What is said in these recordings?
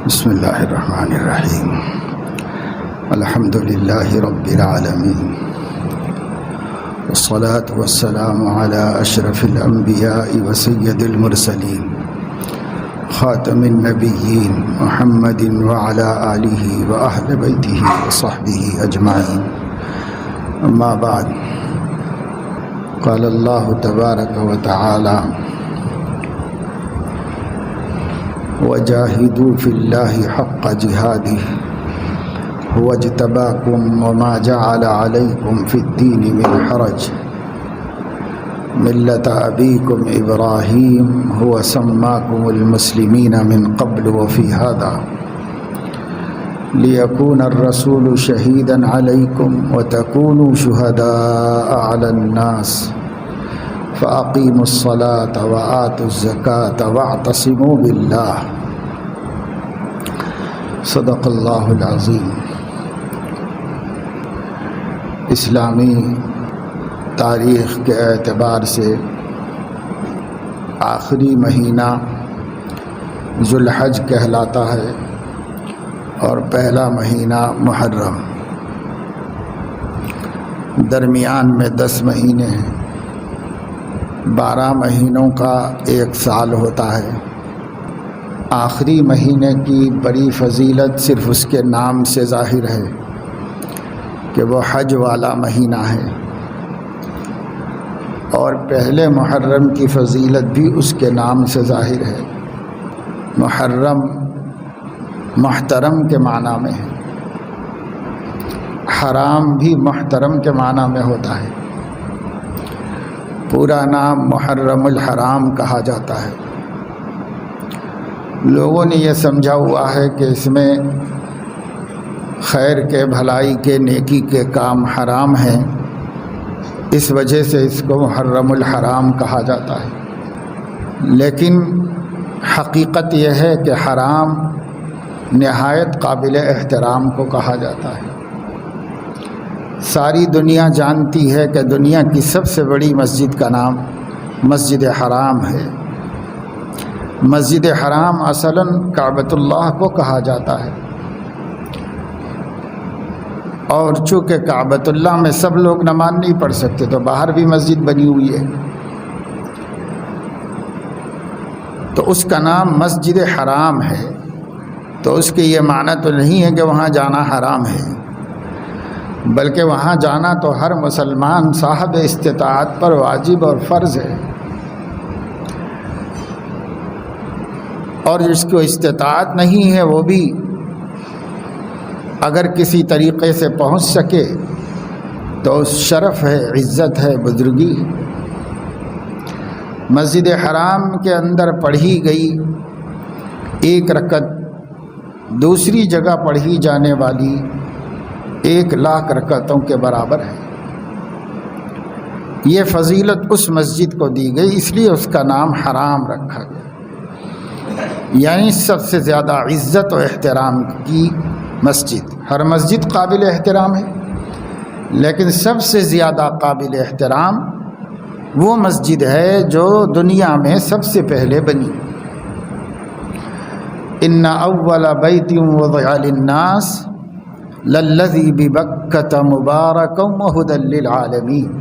بسم اللہ الرحمن الرحیم الحمد للہ رب العالمین والصلاة والسلام علی اشرف الانبیاء وسید المرسلین خاتم النبیین محمد وعلی آلہ واہل بیتہ وصحبہ اجمعین اما بعد قال اللہ تبارک وتعالی وجاہدوا فی اللہ حق جہادہ هو اجتباکم وما جعل علیکم فی الدین من حرج ملۃ ابیکم ابراہیم هو سماکم المسلمین من قبل وفی ھذا لیکون الرسول شہیدا علیکم وتکونوا شہداء علی الناس فأقیموا الصلاة وآتوا الزکاة واعتصموا باللہ صدق اللہ العظیم۔ اسلامی تاریخ کے اعتبار سے آخری مہینہ ذوالحج کہلاتا ہے اور پہلا مہینہ محرم، درمیان میں 10 مہینے ہیں، 12 مہینوں کا ایک سال ہوتا ہے۔ آخری مہینے کی بڑی فضیلت صرف اس کے نام سے ظاہر ہے کہ وہ حج والا مہینہ ہے، اور پہلے محرم کی فضیلت بھی اس کے نام سے ظاہر ہے۔ محرم محترم کے معنی میں ہے، حرام بھی محترم کے معنی میں ہوتا ہے۔ پورا نام محرم الحرام کہا جاتا ہے۔ لوگوں نے یہ سمجھا ہوا ہے کہ اس میں خیر کے، بھلائی کے، نیکی کے کام حرام ہیں، اس وجہ سے اس کو محرم الحرام کہا جاتا ہے، لیکن حقیقت یہ ہے کہ حرام نہایت قابل احترام کو کہا جاتا ہے۔ ساری دنیا جانتی ہے کہ دنیا کی سب سے بڑی مسجد کا نام مسجد حرام ہے۔ مسجد حرام اصلاً کعبۃ اللہ کو کہا جاتا ہے، اور چونکہ کعبۃ اللہ میں سب لوگ نماز نہیں پڑھ سکتے تو باہر بھی مسجد بنی ہوئی ہے، تو اس کا نام مسجد حرام ہے۔ تو اس کے یہ معنی تو نہیں ہے کہ وہاں جانا حرام ہے، بلکہ وہاں جانا تو ہر مسلمان صاحب استطاعت پر واجب اور فرض ہے، اور جس کو استطاعت نہیں ہے وہ بھی اگر کسی طریقے سے پہنچ سکے تو شرف ہے، عزت ہے، بزرگی ہے۔ مسجد حرام کے اندر پڑھی گئی ایک رکعت دوسری جگہ پڑھی جانے والی 1,00,000 رکعتوں کے برابر ہے۔ یہ فضیلت اس مسجد کو دی گئی، اس لیے اس کا نام حرام رکھا گیا، یعنی سب سے زیادہ عزت و احترام کی مسجد۔ ہر مسجد قابل احترام ہے، لیکن سب سے زیادہ قابل احترام وہ مسجد ہے جو دنیا میں سب سے پہلے بنی۔ ان اول بیت وضع للناس للذی ببکۃ مبارکا وہدی للعالمین۔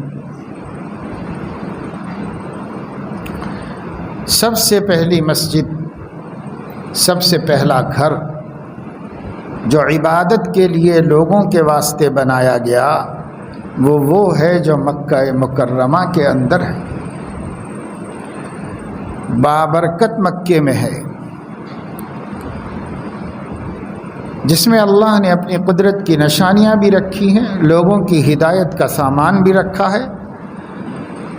سب سے پہلی مسجد، سب سے پہلا گھر جو عبادت کے لیے لوگوں کے واسطے بنایا گیا وہ ہے جو مکہ مکرمہ کے اندر ہے، بابرکت مکے میں ہے، جس میں اللہ نے اپنی قدرت کی نشانیاں بھی رکھی ہیں، لوگوں کی ہدایت کا سامان بھی رکھا ہے،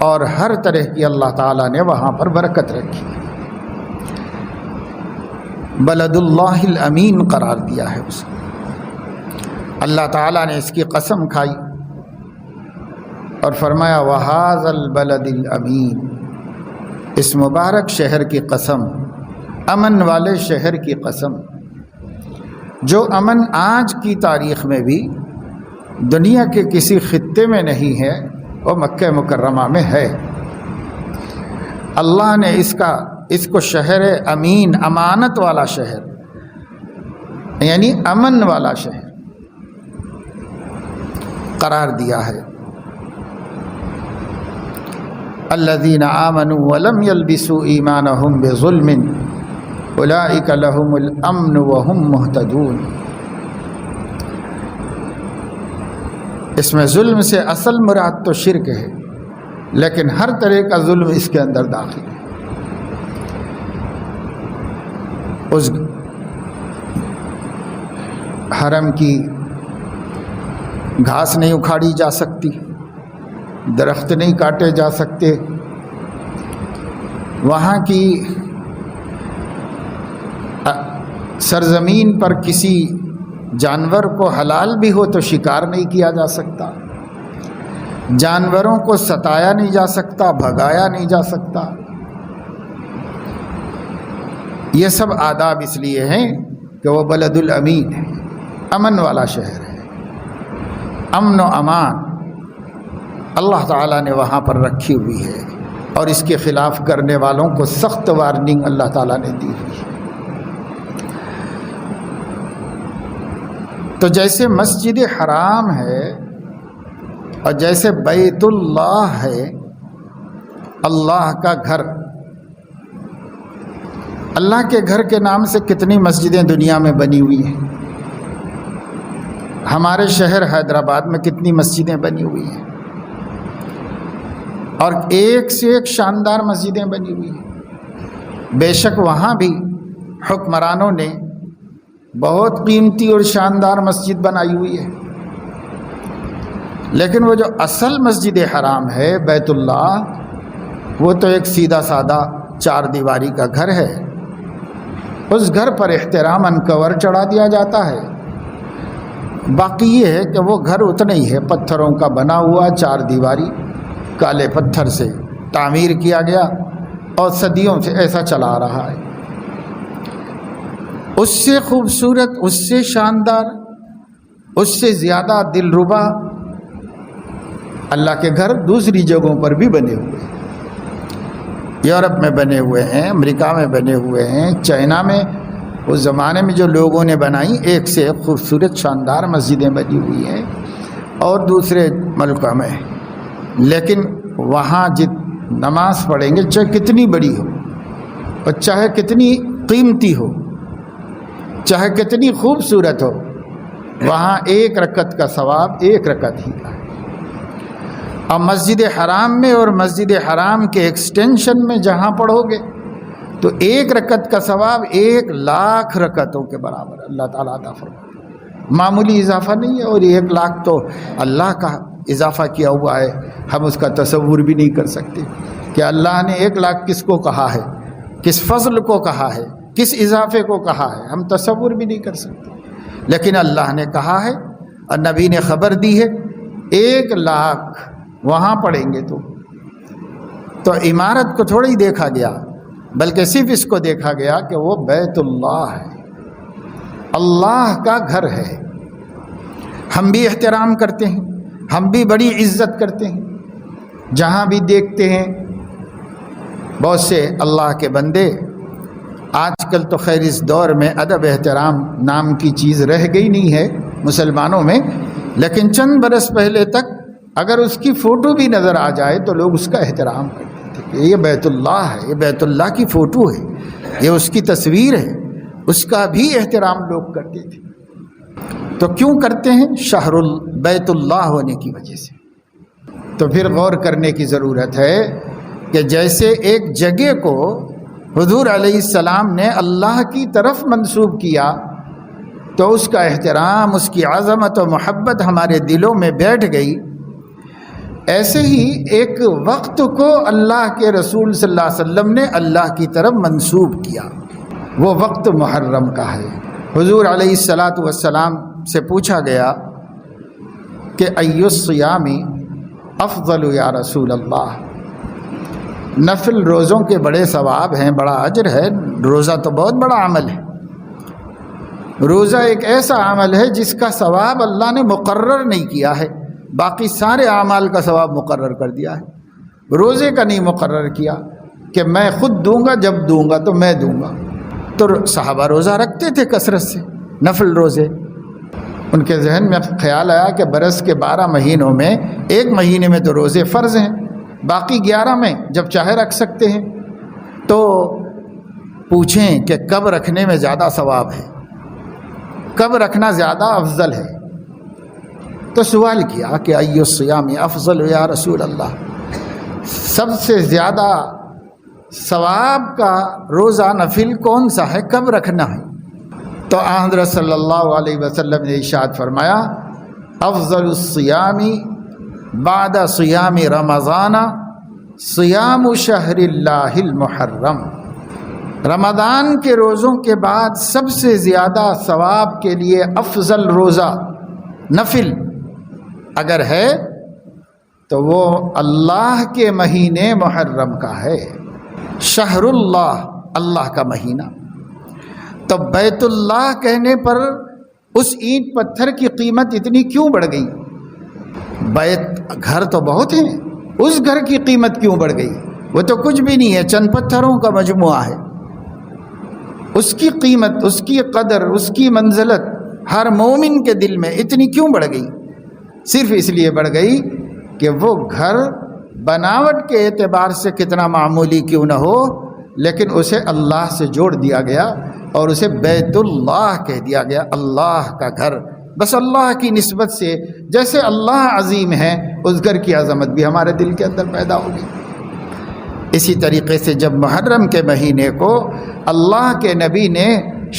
اور ہر طرح کی اللہ تعالیٰ نے وہاں پر برکت رکھی ہے۔ بلد اللہ الامین قرار دیا ہے اسے۔ اللہ تعالیٰ نے اس کی قسم کھائی اور فرمایا وَهَذَا الْبَلَدِ الْأَمِينَ، اس مبارک شہر کی قسم، امن والے شہر کی قسم، جو امن آج کی تاریخ میں بھی دنیا کے کسی خطے میں نہیں ہے، وہ مکہ مکرمہ میں ہے۔ اللہ نے اس کو شہر امین، امانت والا شہر، یعنی امن والا شہر قرار دیا ہے۔ الذین آمنوا ولم یلبسوا ایمانہم بظلم اولئک لہم الامن وہم مہتدون۔ اس میں ظلم سے اصل مراد تو شرک ہے، لیکن ہر طرح کا ظلم اس کے اندر داخل ہے۔ اس حرم کی گھاس نہیں اکھاڑی جا سکتی، درخت نہیں کاٹے جا سکتے، وہاں کی سرزمین پر کسی جانور کو حلال بھی ہو تو شکار نہیں کیا جا سکتا، جانوروں کو ستایا نہیں جا سکتا، بھگایا نہیں جا سکتا۔ یہ سب آداب اس لیے ہیں کہ وہ بلد الامین ہے، امن والا شہر ہے، امن و امان اللہ تعالیٰ نے وہاں پر رکھی ہوئی ہے، اور اس کے خلاف کرنے والوں کو سخت وارننگ اللہ تعالیٰ نے دی ہوئی ہے۔ تو جیسے مسجد حرام ہے اور جیسے بیت اللہ ہے، اللہ کا گھر، اللہ کے گھر کے نام سے کتنی مسجدیں دنیا میں بنی ہوئی ہیں۔ ہمارے شہر حیدرآباد میں کتنی مسجدیں بنی ہوئی ہیں، اور ایک سے ایک شاندار مسجدیں بنی ہوئی ہیں۔ بے شک وہاں بھی حکمرانوں نے بہت قیمتی اور شاندار مسجد بنائی ہوئی ہے، لیکن وہ جو اصل مسجد حرام ہے بیت اللہ، وہ تو ایک سیدھا سادہ چار دیواری کا گھر ہے۔ اس گھر پر احتراماً کور چڑھا دیا جاتا ہے، باقی یہ ہے کہ وہ گھر اتنا ہی ہے، پتھروں کا بنا ہوا چار دیواری، کالے پتھر سے تعمیر کیا گیا اور صدیوں سے ایسا چلا آ رہا ہے۔ اس سے خوبصورت، اس سے شاندار، اس سے زیادہ دلربا اللہ کے گھر دوسری جگہوں پر بھی بنے ہوئے ہیں۔ یورپ میں بنے ہوئے ہیں، امریکہ میں بنے ہوئے ہیں، چائنا میں اس زمانے میں جو لوگوں نے بنائی، ایک سے ایک خوبصورت شاندار مسجدیں بنی ہوئی ہیں، اور دوسرے ملکوں میں، لیکن وہاں نماز پڑھیں گے چاہے کتنی بڑی ہو اور چاہے کتنی قیمتی ہو، چاہے کتنی خوبصورت ہو، وہاں ایک رکعت کا ثواب ایک رکعت ہی کا ہے۔ اور مسجد حرام میں اور مسجد حرام کے ایکسٹینشن میں جہاں پڑھو گے تو ایک رکعت کا ثواب 1,00,000 رکعتوں کے برابر اللہ تعالیٰ عطا فرماتا ہے۔ معمولی اضافہ نہیں ہے، اور 1,00,000 تو اللہ کا اضافہ کیا ہوا ہے، ہم اس کا تصور بھی نہیں کر سکتے کہ اللہ نے 1,00,000 کس کو کہا ہے، کس فضل کو کہا ہے، کس اضافے کو کہا ہے، ہم تصور بھی نہیں کر سکتے، لیکن اللہ نے کہا ہے اور نبی نے خبر دی ہے 1,00,000 وہاں پڑھیں گے تو عمارت کو تھوڑا ہی دیکھا گیا، بلکہ صرف اس کو دیکھا گیا کہ وہ بیت اللہ ہے، اللہ کا گھر ہے۔ ہم بھی احترام کرتے ہیں، ہم بھی بڑی عزت کرتے ہیں، جہاں بھی دیکھتے ہیں بہت سے اللہ کے بندے، آج کل تو خیر اس دور میں ادب احترام نام کی چیز رہ گئی نہیں ہے مسلمانوں میں، لیکن چند برس پہلے تک اگر اس کی فوٹو بھی نظر آ جائے تو لوگ اس کا احترام کرتے تھے کہ یہ بیت اللہ ہے، یہ بیت اللہ کی فوٹو ہے، یہ اس کی تصویر ہے، اس کا بھی احترام لوگ کرتے تھے۔ تو کیوں کرتے ہیں؟ شہر بیت اللہ ہونے کی وجہ سے۔ تو پھر غور کرنے کی ضرورت ہے کہ جیسے ایک جگہ کو حضور علیہ السلام نے اللہ کی طرف منسوب کیا تو اس کا احترام، اس کی عظمت و محبت ہمارے دلوں میں بیٹھ گئی، ایسے ہی ایک وقت کو اللہ کے رسول صلی اللہ علیہ وسلم نے اللہ کی طرف منسوب کیا، وہ وقت محرم کا ہے۔ حضور علیہ السلام سے پوچھا گیا کہ ای الصیام افضل یا رسول اللہ، نفل روزوں کے بڑے ثواب ہیں، بڑا اجر ہے، روزہ تو بہت بڑا عمل ہے، روزہ ایک ایسا عمل ہے جس کا ثواب اللہ نے مقرر نہیں کیا ہے، باقی سارے اعمال کا ثواب مقرر کر دیا ہے، روزے کا نہیں مقرر کیا کہ میں خود دوں گا، جب دوں گا تو میں دوں گا۔ تو صحابہ روزہ رکھتے تھے کثرت سے، نفل روزے. ان کے ذہن میں خیال آیا کہ برس کے 12 مہینوں میں ایک مہینے میں تو روزے فرض ہیں، باقی 11 میں جب چاہے رکھ سکتے ہیں، تو پوچھیں کہ کب رکھنے میں زیادہ ثواب ہے، کب رکھنا زیادہ افضل ہے. تو سوال کیا کہ ای الصیام افضل یا رسول اللہ، سب سے زیادہ ثواب کا روزہ نفل کون سا ہے، کب رکھنا ہے؟ تو حضرت صلی اللہ علیہ وسلم نے ارشاد فرمایا افضل الصیام بعد صیام رمضان صیام شہر اللہ المحرم. رمضان کے روزوں کے بعد سب سے زیادہ ثواب کے لیے افضل روزہ نفل اگر ہے تو وہ اللہ کے مہینے محرم کا ہے. شہر اللہ، اللہ کا مہینہ. تو بیت اللہ کہنے پر اس اینٹ پتھر کی قیمت اتنی کیوں بڑھ گئی؟ بیت گھر تو بہت ہیں، اس گھر کی قیمت کیوں بڑھ گئی؟ وہ تو کچھ بھی نہیں ہے، چند پتھروں کا مجموعہ ہے. اس کی قیمت، اس کی قدر، اس کی منزلت ہر مومن کے دل میں اتنی کیوں بڑھ گئی؟ صرف اس لیے بڑھ گئی کہ وہ گھر بناوٹ کے اعتبار سے کتنا معمولی کیوں نہ ہو، لیکن اسے اللہ سے جوڑ دیا گیا اور اسے بیت اللہ کہہ دیا گیا، اللہ کا گھر. بس اللہ کی نسبت سے جیسے اللہ عظیم ہے، اس گھر کی عظمت بھی ہمارے دل کے اندر پیدا ہوگی. اسی طریقے سے جب محرم کے مہینے کو اللہ کے نبی نے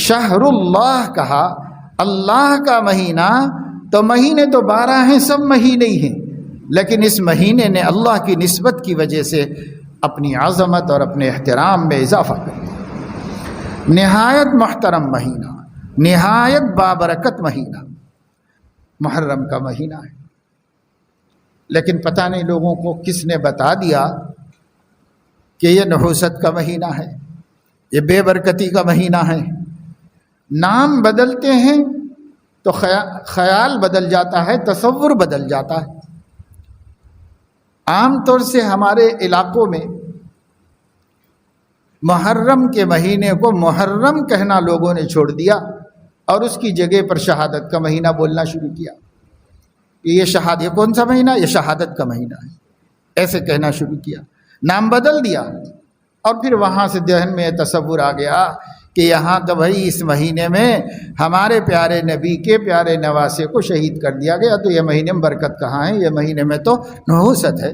شہر اللہ کہا، اللہ کا مہینہ، تو مہینے تو 12 ہیں، سب مہینے ہی ہیں، لیکن اس مہینے نے اللہ کی نسبت کی وجہ سے اپنی عظمت اور اپنے احترام میں اضافہ کر دیا. نہایت محترم مہینہ، نہایت بابرکت مہینہ محرم کا مہینہ ہے. لیکن پتہ نہیں لوگوں کو کس نے بتا دیا کہ یہ نحوست کا مہینہ ہے، یہ بے برکتی کا مہینہ ہے. نام بدلتے ہیں تو خیال بدل جاتا ہے، تصور بدل جاتا ہے. عام طور سے ہمارے علاقوں میں محرم کے مہینے کو محرم کہنا لوگوں نے چھوڑ دیا اور اس کی جگہ پر شہادت کا مہینہ بولنا شروع کیا. یہ کون سا مہینہ؟ یہ شہادت کا مہینہ ہے، ایسے کہنا شروع کیا، نام بدل دیا. اور پھر وہاں سے ذہن میں تصور آ گیا کہ یہاں تو بھائی اس مہینے میں ہمارے پیارے نبی کے پیارے نواسے کو شہید کر دیا گیا، تو یہ مہینے میں برکت کہاں ہے؟ یہ مہینے میں تو نحوست ہے،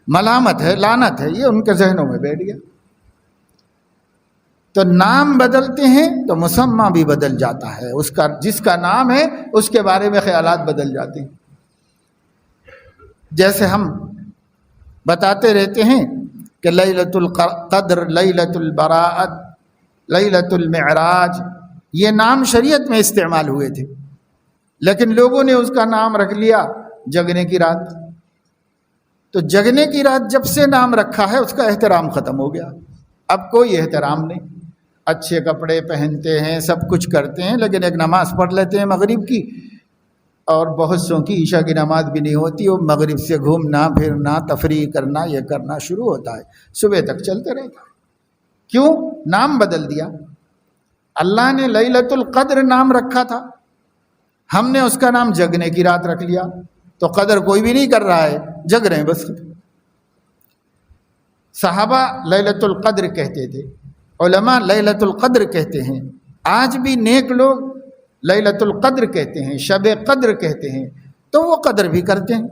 ملامت ہے، لعنت ہے. یہ ان کے ذہنوں میں بیٹھ گیا. تو نام بدلتے ہیں تو مسمى بھی بدل جاتا ہے، اس کا جس کا نام ہے اس کے بارے میں خیالات بدل جاتے ہیں. جیسے ہم بتاتے رہتے ہیں کہ لیلۃ القدر، لیلۃ البراءت، لیلۃ المعراج، یہ نام شریعت میں استعمال ہوئے تھے، لیکن لوگوں نے اس کا نام رکھ لیا جگنے کی رات. تو جگنے کی رات جب سے نام رکھا ہے اس کا احترام ختم ہو گیا. اب کوئی احترام نہیں. اچھے کپڑے پہنتے ہیں، سب کچھ کرتے ہیں، لیکن ایک نماز پڑھ لیتے ہیں مغرب کی، اور بہت سو کی عشاء کی نماز بھی نہیں ہوتی، وہ مغرب سے گھومنا پھرنا، تفریح کرنا، یہ کرنا شروع ہوتا ہے، صبح تک چلتے رہتا ہے. کیوں؟ نام بدل دیا. اللہ نے لیلۃ القدر نام رکھا تھا، ہم نے اس کا نام جگنے کی رات رکھ لیا. تو قدر کوئی بھی نہیں کر رہا ہے، جگ رہے ہیں بس. صحابہ لیلۃ القدر کہتے تھے، علماء لیلۃ القدر کہتے ہیں، آج بھی نیک لوگ لیلۃ القدر کہتے ہیں، شب قدر کہتے ہیں. تو وہ قدر بھی کرتے ہیں،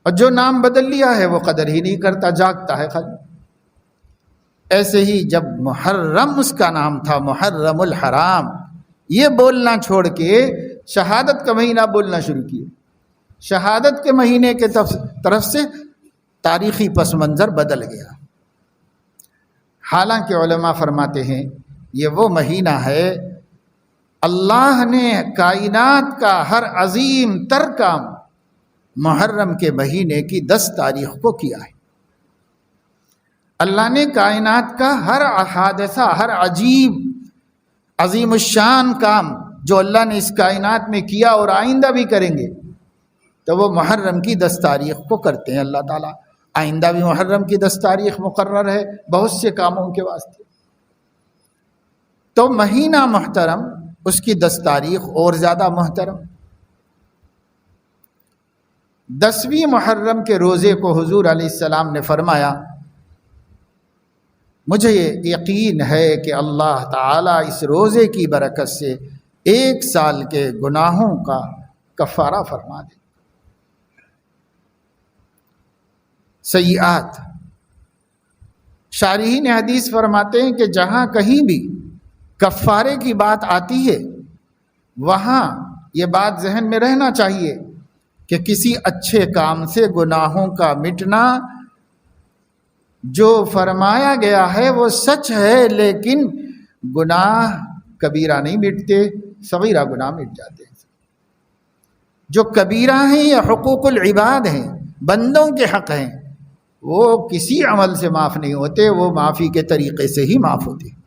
اور جو نام بدل لیا ہے وہ قدر ہی نہیں کرتا، جاگتا ہے خالی. ایسے ہی جب محرم اس کا نام تھا، محرم الحرام، یہ بولنا چھوڑ کے شہادت کا مہینہ بولنا شروع کیے. شہادت کے مہینے کے طرف سے تاریخی پس منظر بدل گیا. حالانکہ علماء فرماتے ہیں یہ وہ مہینہ ہے اللہ نے کائنات کا ہر عظیم تر کام محرم کے مہینے کی 10 تاریخ کو کیا ہے. اللہ نے کائنات کا ہر حادثہ، ہر عجیب عظیم الشان کام جو اللہ نے اس کائنات میں کیا اور آئندہ بھی کریں گے، تو وہ محرم کی 10 تاریخ کو کرتے ہیں اللہ تعالیٰ. آئندہ بھی محرم کی 10 تاریخ مقرر ہے بہت سے کاموں کے واسطے. تو مہینہ محترم، اس کی 10 تاریخ اور زیادہ محترم۔ 10ویں محرم کے روزے کو حضور علیہ السلام نے فرمایا مجھے یقین ہے کہ اللہ تعالیٰ اس روزے کی برکت سے 1 سال کے گناہوں کا کفارہ فرما دے۔ سیئات، شارحین حدیث فرماتے ہیں کہ جہاں کہیں بھی کفارے کی بات آتی ہے وہاں یہ بات ذہن میں رہنا چاہیے کہ کسی اچھے کام سے گناہوں کا مٹنا جو فرمایا گیا ہے وہ سچ ہے، لیکن گناہ کبیرہ نہیں مٹتے، صغیرہ گناہ مٹ جاتے ہیں۔ جو کبیرہ ہیں یا حقوق العباد ہیں، بندوں کے حق ہیں، وہ کسی عمل سے معاف نہیں ہوتے، وہ معافی کے طریقے سے ہی معاف ہوتے ہیں۔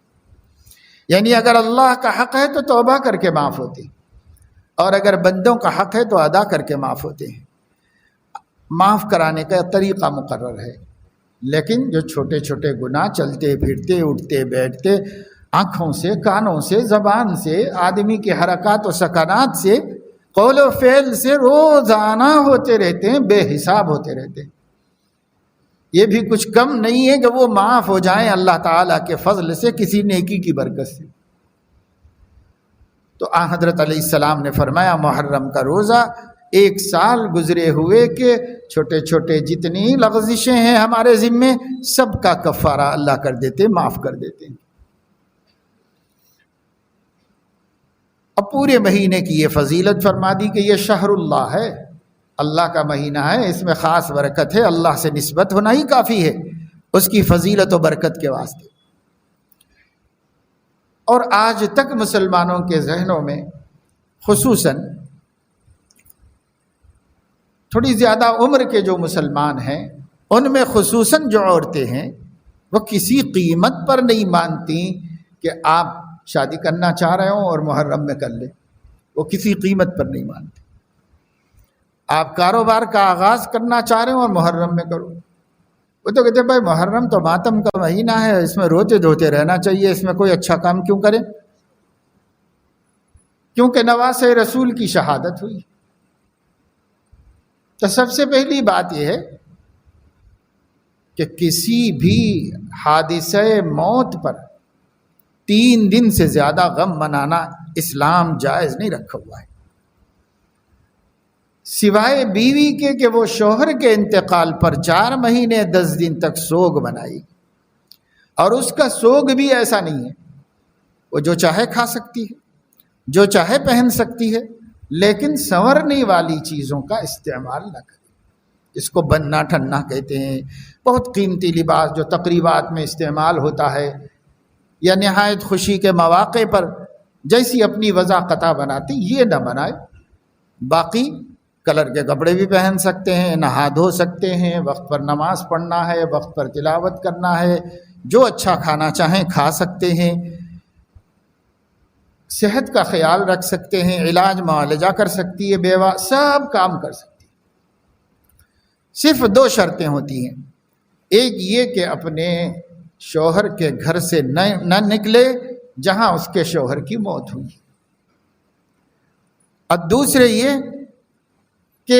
یعنی اگر اللہ کا حق ہے تو توبہ کر کے معاف ہوتے ہیں، اور اگر بندوں کا حق ہے تو ادا کر کے معاف ہوتے ہیں۔ معاف کرانے کا طریقہ مقرر ہے، لیکن جو چھوٹے چھوٹے گناہ چلتے پھرتے اٹھتے بیٹھتے آنکھوں سے، کانوں سے، زبان سے، آدمی کے حرکات و سکنات سے، قول و فعل سے روزانہ ہوتے رہتے ہیں، بے حساب ہوتے رہتے ہیں، یہ بھی کچھ کم نہیں ہے کہ وہ معاف ہو جائیں اللہ تعالیٰ کے فضل سے، کسی نیکی کی برکت سے۔ تو حضرت علیہ السلام نے فرمایا محرم کا روزہ 1 سال گزرے ہوئے کہ چھوٹے چھوٹے جتنی لغزشیں ہیں ہمارے ذمے سب کا کفارہ اللہ کر دیتے، معاف کر دیتے ہیں۔ اب پورے مہینے کی یہ فضیلت فرما دی کہ یہ شہر اللہ ہے، اللہ کا مہینہ ہے، اس میں خاص برکت ہے، اللہ سے نسبت ہونا ہی کافی ہے اس کی فضیلت و برکت کے واسطے۔ اور آج تک مسلمانوں کے ذہنوں میں خصوصاً تھوڑی زیادہ عمر کے جو مسلمان ہیں ان میں خصوصاً جو عورتیں ہیں وہ کسی قیمت پر نہیں مانتی کہ آپ شادی کرنا چاہ رہے ہوں اور محرم میں کر لیں، وہ کسی قیمت پر نہیں مانتے۔ آپ کاروبار کا آغاز کرنا چاہ رہے ہوں اور محرم میں کرو، وہ تو کہتے ہیں بھائی محرم تو ماتم کا مہینہ ہے، اس میں روتے دھوتے رہنا چاہیے، اس میں کوئی اچھا کام کیوں کریں؟ کیونکہ نواسہ رسول کی شہادت ہوئی۔ تو سب سے پہلی بات یہ ہے کہ کسی بھی حادثہ موت پر 3 دن سے زیادہ غم منانا اسلام جائز نہیں رکھا ہوا ہے، سوائے بیوی کے کہ وہ شوہر کے انتقال پر 4 مہینے 10 دن تک سوگ منائی، اور اس کا سوگ بھی ایسا نہیں ہے، وہ جو چاہے کھا سکتی ہے، جو چاہے پہن سکتی ہے، لیکن سنورنے والی چیزوں کا استعمال نہ کرے، اس کو بننا ٹھننا کہتے ہیں، بہت قیمتی لباس جو تقریبات میں استعمال ہوتا ہے یا نہایت خوشی کے مواقع پر جیسی اپنی وضاقتہ بناتی یہ نہ بنائے۔ باقی کلر کے کپڑے بھی پہن سکتے ہیں، نہا دھو سکتے ہیں، وقت پر نماز پڑھنا ہے، وقت پر تلاوت کرنا ہے، جو اچھا کھانا چاہیں کھا سکتے ہیں، صحت کا خیال رکھ سکتے ہیں، علاج معالجہ کر سکتی ہے بیوہ، سب کام کر سکتی ہے۔ صرف 2 شرطیں ہوتی ہیں، ایک یہ کہ اپنے شوہر کے گھر سے نہ نکلے جہاں اس کے شوہر کی موت ہوئی، اور دوسرے یہ کہ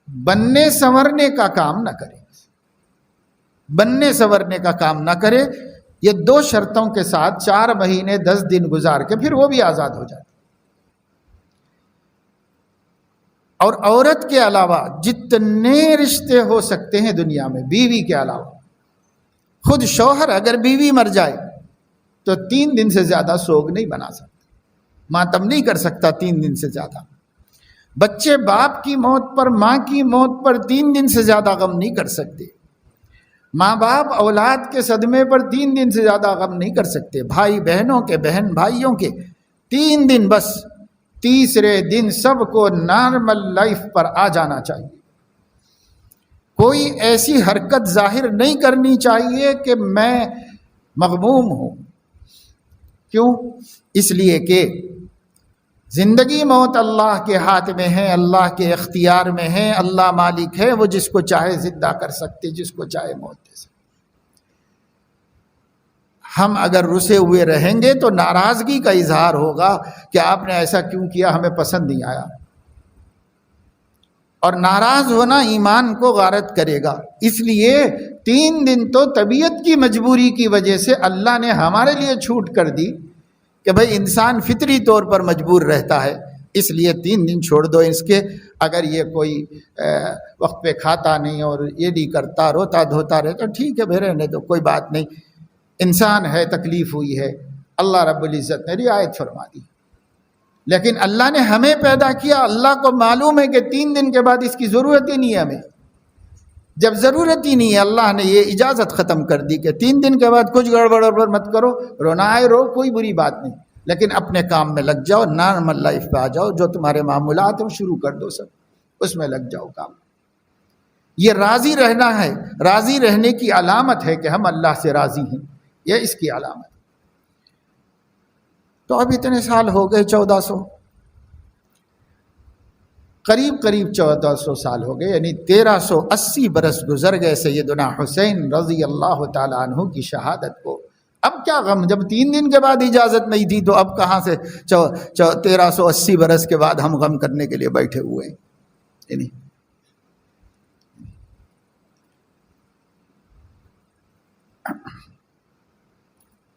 بننے سنورنے کا کام نہ کرے، بننے سنورنے کا کام نہ کرے۔ یہ 2 شرطوں کے ساتھ 4 مہینے 10 دن گزار کے پھر وہ بھی آزاد ہو جاتی۔ اور عورت کے علاوہ جتنے رشتے ہو سکتے ہیں دنیا میں بیوی کے علاوہ، خود شوہر اگر بیوی مر جائے تو 3 دن سے زیادہ سوگ نہیں بنا سکتا، ماتم نہیں کر سکتا 3 دن سے زیادہ۔ بچے باپ کی موت پر، ماں کی موت پر 3 دن سے زیادہ غم نہیں کر سکتے، ماں باپ اولاد کے صدمے پر 3 دن سے زیادہ غم نہیں کر سکتے، بھائی بہنوں کے، بہن بھائیوں کے 3 دن بس، تیسرے دن سب کو نارمل لائف پر آ جانا چاہیے۔ کوئی ایسی حرکت ظاہر نہیں کرنی چاہیے کہ میں مغموم ہوں۔ کیوں؟ اس لیے کہ زندگی موت اللہ کے ہاتھ میں ہے، اللہ کے اختیار میں ہے، اللہ مالک ہے، وہ جس کو چاہے زندہ کر سکتے، جس کو چاہے موت دے سکتے۔ ہم اگر رسے ہوئے رہیں گے تو ناراضگی کا اظہار ہوگا کہ آپ نے ایسا کیوں کیا، ہمیں پسند نہیں آیا، اور ناراض ہونا ایمان کو غارت کرے گا۔ اس لیے 3 دن تو طبیعت کی مجبوری کی وجہ سے اللہ نے ہمارے لیے چھوٹ کر دی کہ بھئی انسان فطری طور پر مجبور رہتا ہے، اس لیے 3 دن چھوڑ دو اس کے۔ اگر یہ کوئی وقت پہ کھاتا نہیں اور یہ نہیں کرتا، روتا دھوتا رہتا، ٹھیک ہے بھائی رہنے دو، کوئی بات نہیں، انسان ہے، تکلیف ہوئی ہے، اللہ رب العزت نے رعایت فرما دی۔ لیکن اللہ نے ہمیں پیدا کیا، اللہ کو معلوم ہے کہ 3 دن کے بعد اس کی ضرورت ہی نہیں ہے ہمیں۔ جب ضرورت ہی نہیں ہے، اللہ نے یہ اجازت ختم کر دی کہ 3 دن کے بعد کچھ گڑبڑ مت کرو، رونا آئے رو، کوئی بری بات نہیں، لیکن اپنے کام میں لگ جاؤ، نارمل لائف پہ آ جاؤ، جو تمہارے معمولات ہیں شروع کر دو، سب اس میں لگ جاؤ کام۔ یہ راضی رہنا ہے، راضی رہنے کی علامت ہے کہ ہم اللہ سے راضی ہیں، یہ اس کی علامت۔ تو اب اتنے سال ہو گئے، 1400 قریب 1400 سال ہو گئے، یعنی 1380 برس گزر گئے سیدنا حسین رضی اللہ تعالیٰ عنہ کی شہادت کو۔ اب کیا غم، جب 3 دن کے بعد اجازت نہیں تھی تو اب کہاں سے 1380 برس کے بعد ہم غم کرنے کے لیے بیٹھے ہوئے ہیں؟ یعنی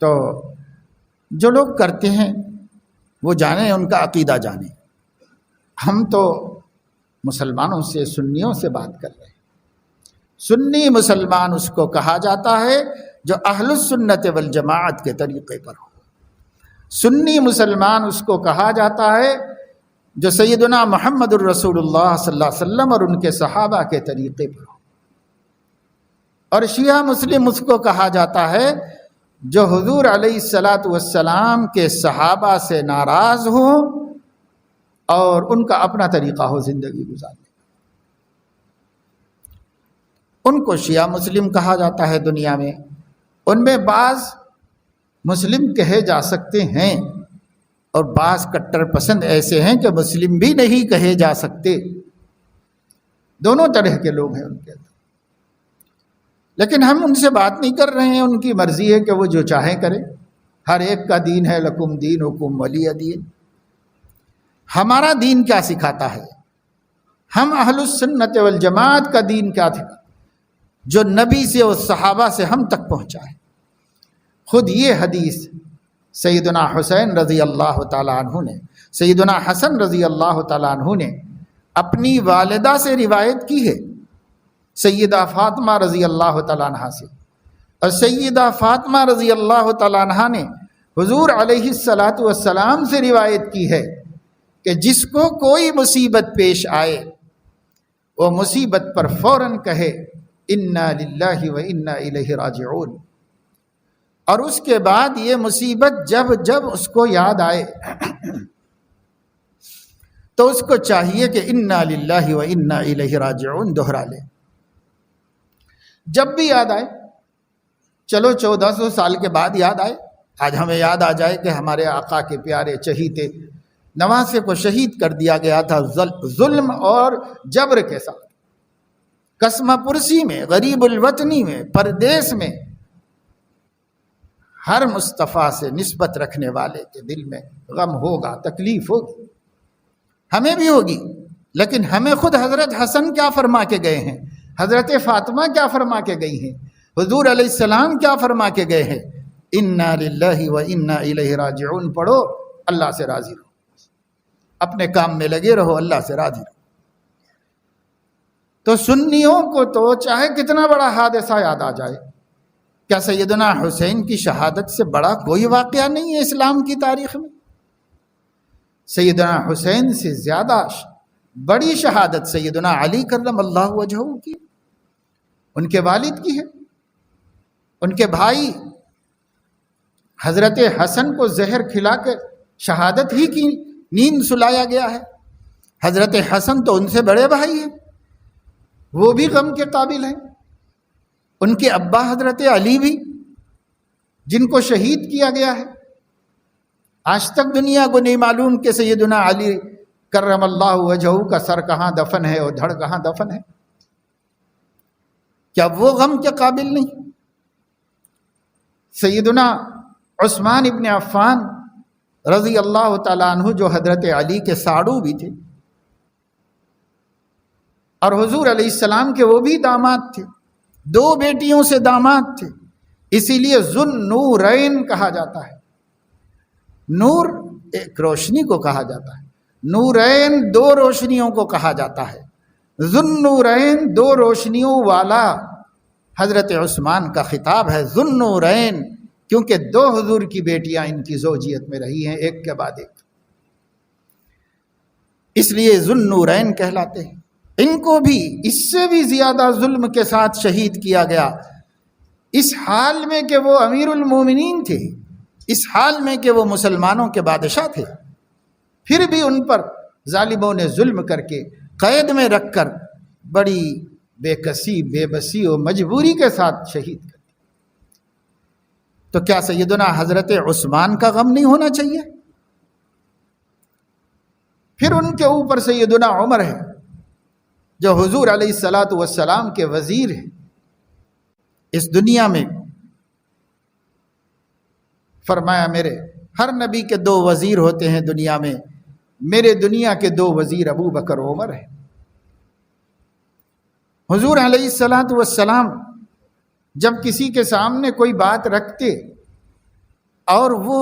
تو جو لوگ کرتے ہیں وہ جانیں، ان کا عقیدہ جانیں۔ ہم تو مسلمانوں سے، سنیوں سے بات کر رہے ہیں۔ سنی مسلمان اس کو کہا جاتا ہے جو اہل السنت والجماعت کے طریقے پر ہو۔ سنی مسلمان اس کو کہا جاتا ہے جو سیدنا محمد الرسول اللہ صلی اللہ علیہ وسلم اور ان کے صحابہ کے طریقے پر ہو۔ اور شیعہ مسلم اس کو کہا جاتا ہے جو حضور علیہ الصلاۃ والسلام کے صحابہ سے ناراض ہوں اور ان کا اپنا طریقہ ہو زندگی گزارنے۔ ان کو شیعہ مسلم کہا جاتا ہے دنیا میں۔ ان میں بعض مسلم کہے جا سکتے ہیں اور بعض کٹر پسند ایسے ہیں کہ مسلم بھی نہیں کہے جا سکتے۔ دونوں طرح کے لوگ ہیں ان کے اندر، لیکن ہم ان سے بات نہیں کر رہے ہیں۔ ان کی مرضی ہے کہ وہ جو چاہیں کریں، ہر ایک کا دین ہے، لکم دینکم ولی دین۔ ہمارا دین کیا سکھاتا ہے؟ ہم اہل السنت والجماعت کا دین کیا تھا جو نبی سے اور صحابہ سے ہم تک پہنچا ہے؟ خود یہ حدیث سیدنا حسین رضی اللہ تعالیٰ عنہ نے، سیدنا حسن رضی اللہ تعالیٰ عنہ نے اپنی والدہ سے روایت کی ہے، سیدہ فاطمہ رضی اللہ تعالیٰ عنہ سے۔ اور سیدہ فاطمہ رضی اللہ تعالیٰ عنہ نے حضور علیہ الصلاۃ والسلام سے روایت کی ہے کہ جس کو کوئی مصیبت پیش آئے وہ مصیبت پر فوراً کہے انا للہ و انا الیہ راجعون، اور اس کے بعد یہ مصیبت جب جب اس کو یاد آئے تو اس کو چاہیے کہ انا للہ و انا الیہ راجعون دوہرا لے۔ جب بھی یاد آئے، چلو 1400 سال کے بعد یاد آئے، آج ہمیں یاد آ جائے کہ ہمارے آقا کے پیارے چہیتے نواسے کو شہید کر دیا گیا تھا ظلم اور جبر کے ساتھ، قسمہ پرسی میں، غریب الوطنی میں، پردیس میں۔ ہر مصطفیٰ سے نسبت رکھنے والے کے دل میں غم ہوگا، تکلیف ہوگی، ہمیں بھی ہوگی، لیکن ہمیں خود حضرت حسن کیا فرما کے گئے ہیں، حضرت فاطمہ کیا فرما کے گئی ہیں، حضور علیہ السلام کیا فرما کے گئے ہیں؟ انا للہ و انا الیہ راجعون پڑھو، اللہ سے راضی رہو، اپنے کام میں لگے رہو، اللہ سے راضی رہو۔ تو سنیوں کو تو چاہے کتنا بڑا حادثہ یاد آ جائے، کیا سیدنا حسین کی شہادت سے بڑا کوئی واقعہ نہیں ہے اسلام کی تاریخ میں؟ سیدنا حسین سے زیادہ بڑی شہادت سیدنا علی کرم اللہ وجہہ کی، ان کے والد کی ہے۔ ان کے بھائی حضرت حسن کو زہر کھلا کے شہادت ہی کی نیند سلایا گیا ہے۔ حضرت حسن تو ان سے بڑے بھائی ہیں، وہ بھی غم کے قابل ہیں۔ ان کے ابا حضرت علی بھی، جن کو شہید کیا گیا ہے، آج تک دنیا کو نہیں معلوم کہ سیدنا علی کرم اللہ وجہہ کا سر کہاں دفن ہے اور دھڑ کہاں دفن ہے۔ کیا وہ غم کے قابل نہیں؟ سیدنا عثمان ابن عفان رضی اللہ تعالیٰ عنہ جو حضرت علی کے ساڑو بھی تھے اور حضور علیہ السلام کے وہ بھی داماد تھے، 2 بیٹیوں سے داماد تھے، اسی لیے ذو النورین کہا جاتا ہے۔ نور ایک روشنی کو کہا جاتا ہے، نورین 2 روشنیوں کو کہا جاتا ہے۔ ذو النورین 2 روشنیوں والا حضرت عثمان کا خطاب ہے، ذو النورین، کیونکہ 2 حضور کی بیٹیاں ان کی زوجیت میں رہی ہیں، ایک کے بعد ایک، اس لیے ذو النورین کہلاتے ہیں۔ ان کو بھی اس سے بھی زیادہ ظلم کے ساتھ شہید کیا گیا، اس حال میں کہ وہ امیر المومنین تھے، اس حال میں کہ وہ مسلمانوں کے بادشاہ تھے، پھر بھی ان پر ظالموں نے ظلم کر کے قید میں رکھ کر بڑی بے کسی، بے بسی و مجبوری کے ساتھ شہید کر دیا۔ تو کیا سیدنا حضرت عثمان کا غم نہیں ہونا چاہیے؟ پھر ان کے اوپر سیدنا عمر ہے جو حضور علیہ السلام کے وزیر ہیں۔ اس دنیا میں فرمایا میرے ہر نبی کے 2 وزیر ہوتے ہیں دنیا میں، میرے دنیا کے 2 وزیر ابو بکر و عمر ہیں۔ حضور علیہ السلام جب کسی کے سامنے کوئی بات رکھتے اور وہ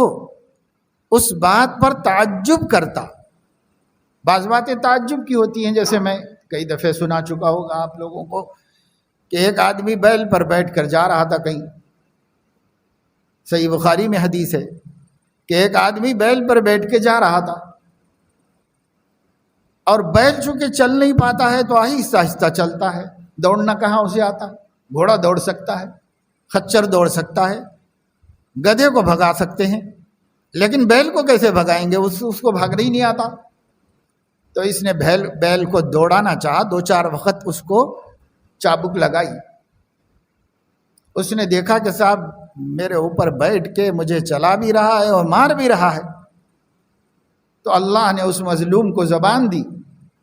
اس بات پر تعجب کرتا، بعض باتیں تعجب کی ہوتی ہیں، جیسے میں کئی دفعہ سنا چکا ہوگا آپ لوگوں کو کہ ایک آدمی بیل پر بیٹھ کر جا رہا تھا کہیں، صحیح بخاری میں حدیث ہے کہ ایک آدمی بیل پر بیٹھ کے جا رہا تھا اور بیل چونکہ چل نہیں پاتا ہے تو آہستہ آہستہ چلتا ہے، دوڑنا کہاں اسے آتا، گھوڑا دوڑ سکتا ہے، خچر دوڑ سکتا ہے، گدھے کو بھگا سکتے ہیں، لیکن بیل کو کیسے بھگائیں گے، اس کو بھاگنا ہی نہیں آتا۔ تو اس نے بیل کو دوڑانا چاہا، 2-4 وقت اس کو چابک لگائی، اس نے دیکھا کہ صاحب میرے اوپر بیٹھ کے مجھے چلا بھی رہا ہے اور مار بھی رہا ہے، تو اللہ نے اس مظلوم کو زبان دی،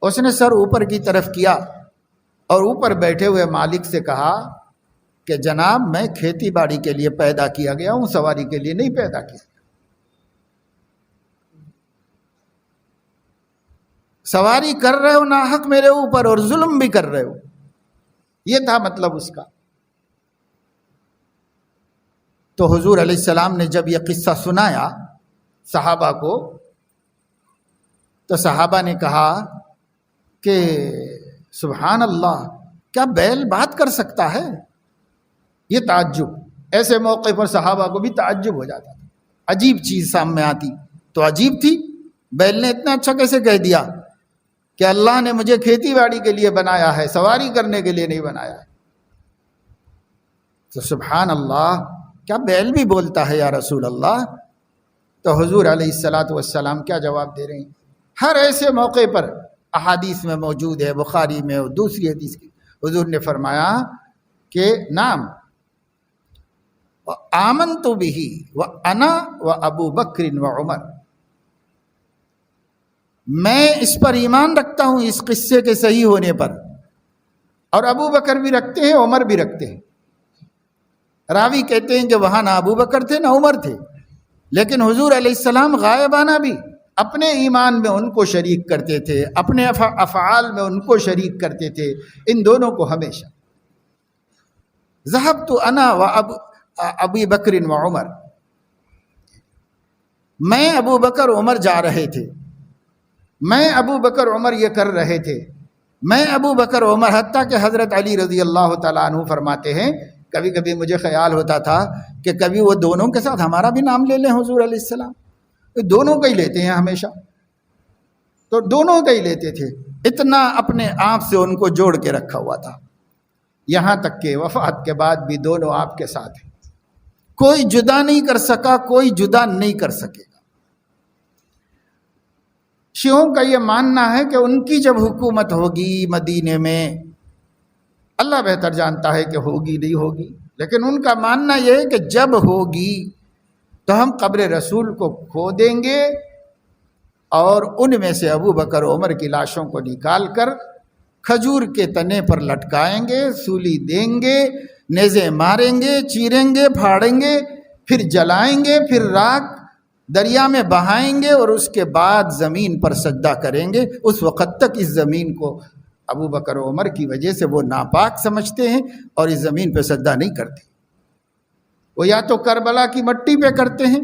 اس نے سر اوپر کی طرف کیا اور اوپر بیٹھے ہوئے مالک سے کہا کہ جناب میں کھیتی باڑی کے لیے پیدا کیا گیا ہوں، سواری کے لیے نہیں پیدا کیا، سواری کر رہے ہو ناحق میرے اوپر اور ظلم بھی کر رہے ہو، یہ تھا مطلب اس کا۔ تو حضور علیہ السلام نے جب یہ قصہ سنایا صحابہ کو، تو صحابہ نے کہا کہ سبحان اللہ، کیا بیل بات کر سکتا ہے؟ یہ تعجب، ایسے موقع پر صحابہ کو بھی تعجب ہو جاتا تھا، عجیب چیز سامنے آتی تو عجیب تھی، بیل نے اتنا اچھا کیسے کہہ دیا کہ اللہ نے مجھے کھیتی باڑی کے لیے بنایا ہے، سواری کرنے کے لیے نہیں بنایا ہے۔ تو سبحان اللہ، کیا بیل بھی بولتا ہے یا رسول اللہ؟ تو حضور علیہ السلام کیا جواب دے رہے ہیں؟ ہر ایسے موقع پر احادیث میں موجود ہے، بخاری میں اور دوسری حدیث کی، حضور نے فرمایا کہ نام آمنت بہ وانا وابو بکر وعمر، میں اس پر ایمان رکھتا ہوں، اس قصے کے صحیح ہونے پر، اور ابو بکر بھی رکھتے ہیں، عمر بھی رکھتے ہیں۔ راوی کہتے ہیں کہ وہاں نہ ابو بکر تھے نہ عمر تھے، لیکن حضور علیہ السلام غائبانہ بھی اپنے ایمان میں ان کو شریک کرتے تھے، اپنے افعال میں ان کو شریک کرتے تھے، ان دونوں کو ہمیشہ۔ ذهبت انا ابی بکر و عمر، میں ابو بکر عمر جا رہے تھے، میں ابو بکر عمر یہ کر رہے تھے، میں ابو بکر عمر، حتیٰ کہ حضرت علی رضی اللہ تعالیٰ عنہ فرماتے ہیں کبھی کبھی مجھے خیال ہوتا تھا کہ کبھی وہ دونوں کے ساتھ ہمارا بھی نام لے لیں حضور علیہ السلام، دونوں کا ہی لیتے ہیں ہمیشہ، تو دونوں کا ہی لیتے تھے، اتنا اپنے آپ سے ان کو جوڑ کے رکھا ہوا تھا، یہاں تک کہ وفات کے بعد بھی دونوں آپ کے ساتھ ہیں، کوئی جدا نہیں کر سکا، کوئی جدا نہیں کر سکے گا۔ شیعوں کا یہ ماننا ہے کہ ان کی جب حکومت ہوگی مدینے میں، اللہ بہتر جانتا ہے کہ ہوگی نہیں ہوگی، لیکن ان کا ماننا یہ ہے کہ جب ہوگی تو ہم قبر رسول کو کھو دیں گے اور ان میں سے ابو بکر عمر کی لاشوں کو نکال کر کھجور کے تنے پر لٹکائیں گے، سولی دیں گے، نیزے ماریں گے، چیریں گے، پھاڑیں گے، پھر جلائیں گے، پھر راکھ دریا میں بہائیں گے اور اس کے بعد زمین پر سجدہ کریں گے۔ اس وقت تک اس زمین کو ابو بکر و عمر کی وجہ سے وہ ناپاک سمجھتے ہیں اور اس زمین پہ سجدہ نہیں کرتے۔ وہ یا تو کربلا کی مٹی پہ کرتے ہیں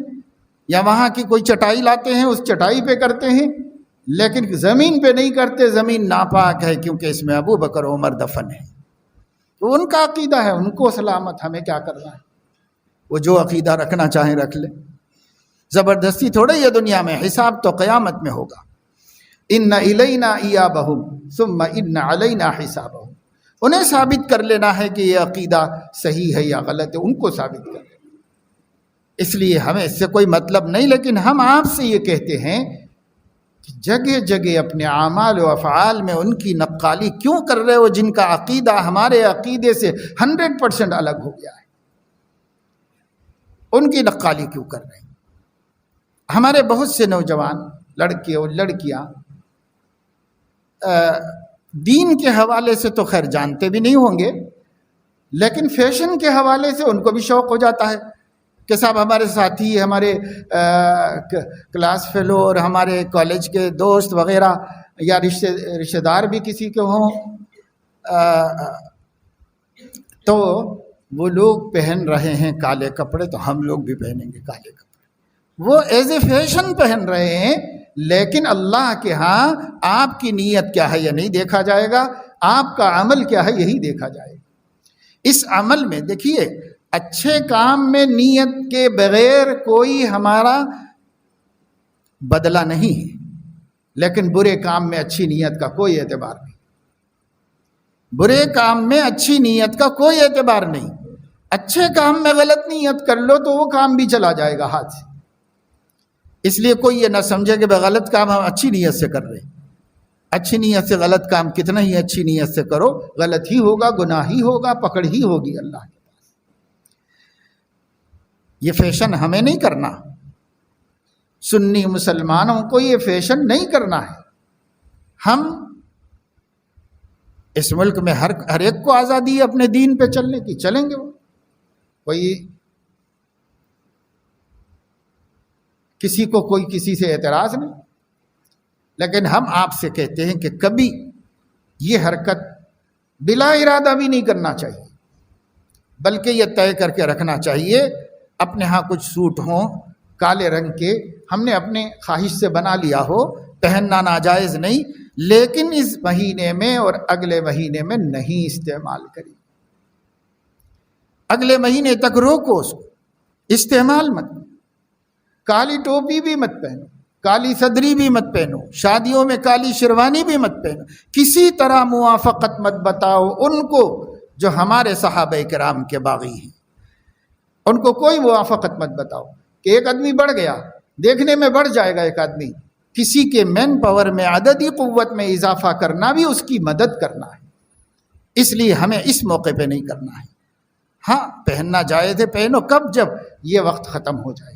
یا وہاں کی کوئی چٹائی لاتے ہیں اس چٹائی پہ کرتے ہیں، لیکن زمین پہ نہیں کرتے۔ زمین ناپاک ہے کیونکہ اس میں ابو بکر و عمر دفن ہے۔ تو ان کا عقیدہ ہے، ان کو سلامت، ہمیں کیا کرنا ہے؟ وہ جو عقیدہ رکھنا چاہیں رکھ لیں، زبردستی تھوڑے یہ دنیا میں، حساب تو قیامت میں ہوگا۔ ان الینا ایابہم ثم ان علینا حسابہم، انہیں ثابت کر لینا ہے کہ یہ عقیدہ صحیح ہے یا غلط ہے، ان کو ثابت کر لینا۔ اس لیے ہمیں اس سے کوئی مطلب نہیں، لیکن ہم آپ سے یہ کہتے ہیں کہ جگہ جگہ اپنے اعمال و افعال میں ان کی نقالی کیوں کر رہے ہو جن کا عقیدہ ہمارے عقیدے سے 100% الگ ہو گیا ہے؟ ان کی نقالی کیوں کر رہے ہیں؟ ہمارے بہت سے نوجوان لڑکے اور لڑکیاں دین کے حوالے سے تو خیر جانتے بھی نہیں ہوں گے، لیکن فیشن کے حوالے سے ان کو بھی شوق ہو جاتا ہے کہ صاحب ہمارے ساتھی، ہمارے کلاس فیلو اور ہمارے کالج کے دوست وغیرہ یا رشتہ دار بھی کسی کے ہوں تو وہ لوگ پہن رہے ہیں کالے کپڑے، تو ہم لوگ بھی پہنیں گے کالے کپڑے۔ وہ ایز اے فیشن پہن رہے ہیں، لیکن اللہ کے ہاں آپ کی نیت کیا ہے یہ نہیں دیکھا جائے گا، آپ کا عمل کیا ہے یہی دیکھا جائے گا۔ اس عمل میں دیکھیے، اچھے کام میں نیت کے بغیر کوئی ہمارا بدلہ نہیں ہے، لیکن برے کام میں اچھی نیت کا کوئی اعتبار نہیں۔ برے کام میں اچھی نیت کا کوئی اعتبار نہیں۔ اچھے کام میں غلط نیت کر لو تو وہ کام بھی چلا جائے گا ہاتھ سے۔ اس لیے کوئی یہ نہ سمجھے کہ غلط کام ہم اچھی نیت سے کر رہے ہیں۔ اچھی نیت سے غلط کام کتنا ہی اچھی نیت سے کرو، غلط ہی ہوگا، گناہ ہی ہوگا، پکڑ ہی ہوگی اللہ کے پاس۔ یہ فیشن ہمیں نہیں کرنا، سنی مسلمانوں کو یہ فیشن نہیں کرنا ہے۔ ہم اس ملک میں ہر ایک کو آزادی ہے اپنے دین پہ چلنے کی، چلیں گے۔ وہ کوئی کسی کو کوئی کسی سے اعتراض نہیں، لیکن ہم آپ سے کہتے ہیں کہ کبھی یہ حرکت بلا ارادہ بھی نہیں کرنا چاہیے، بلکہ یہ طے کر کے رکھنا چاہیے۔ اپنے ہاں کچھ سوٹ ہوں کالے رنگ کے، ہم نے اپنے خواہش سے بنا لیا ہو، پہننا ناجائز نہیں، لیکن اس مہینے میں اور اگلے مہینے میں نہیں استعمال کریں۔ اگلے مہینے تک روکو اس کو، استعمال مت۔ کالی ٹوپی بھی مت پہنو، کالی صدری بھی مت پہنو، شادیوں میں کالی شیروانی بھی مت پہنو۔ کسی طرح موافقت مت بتاؤ ان کو جو ہمارے صحابہ کرام کے باغی ہیں، ان کو کوئی موافقت مت بتاؤ کہ ایک آدمی بڑھ گیا، دیکھنے میں بڑھ جائے گا ایک آدمی، کسی کے مین پاور میں، عددی قوت میں اضافہ کرنا بھی اس کی مدد کرنا ہے۔ اس لیے ہمیں اس موقع پہ نہیں کرنا ہے۔ ہاں پہننا جائز ہے، پہنو، کب؟ جب یہ وقت ختم ہو جائے۔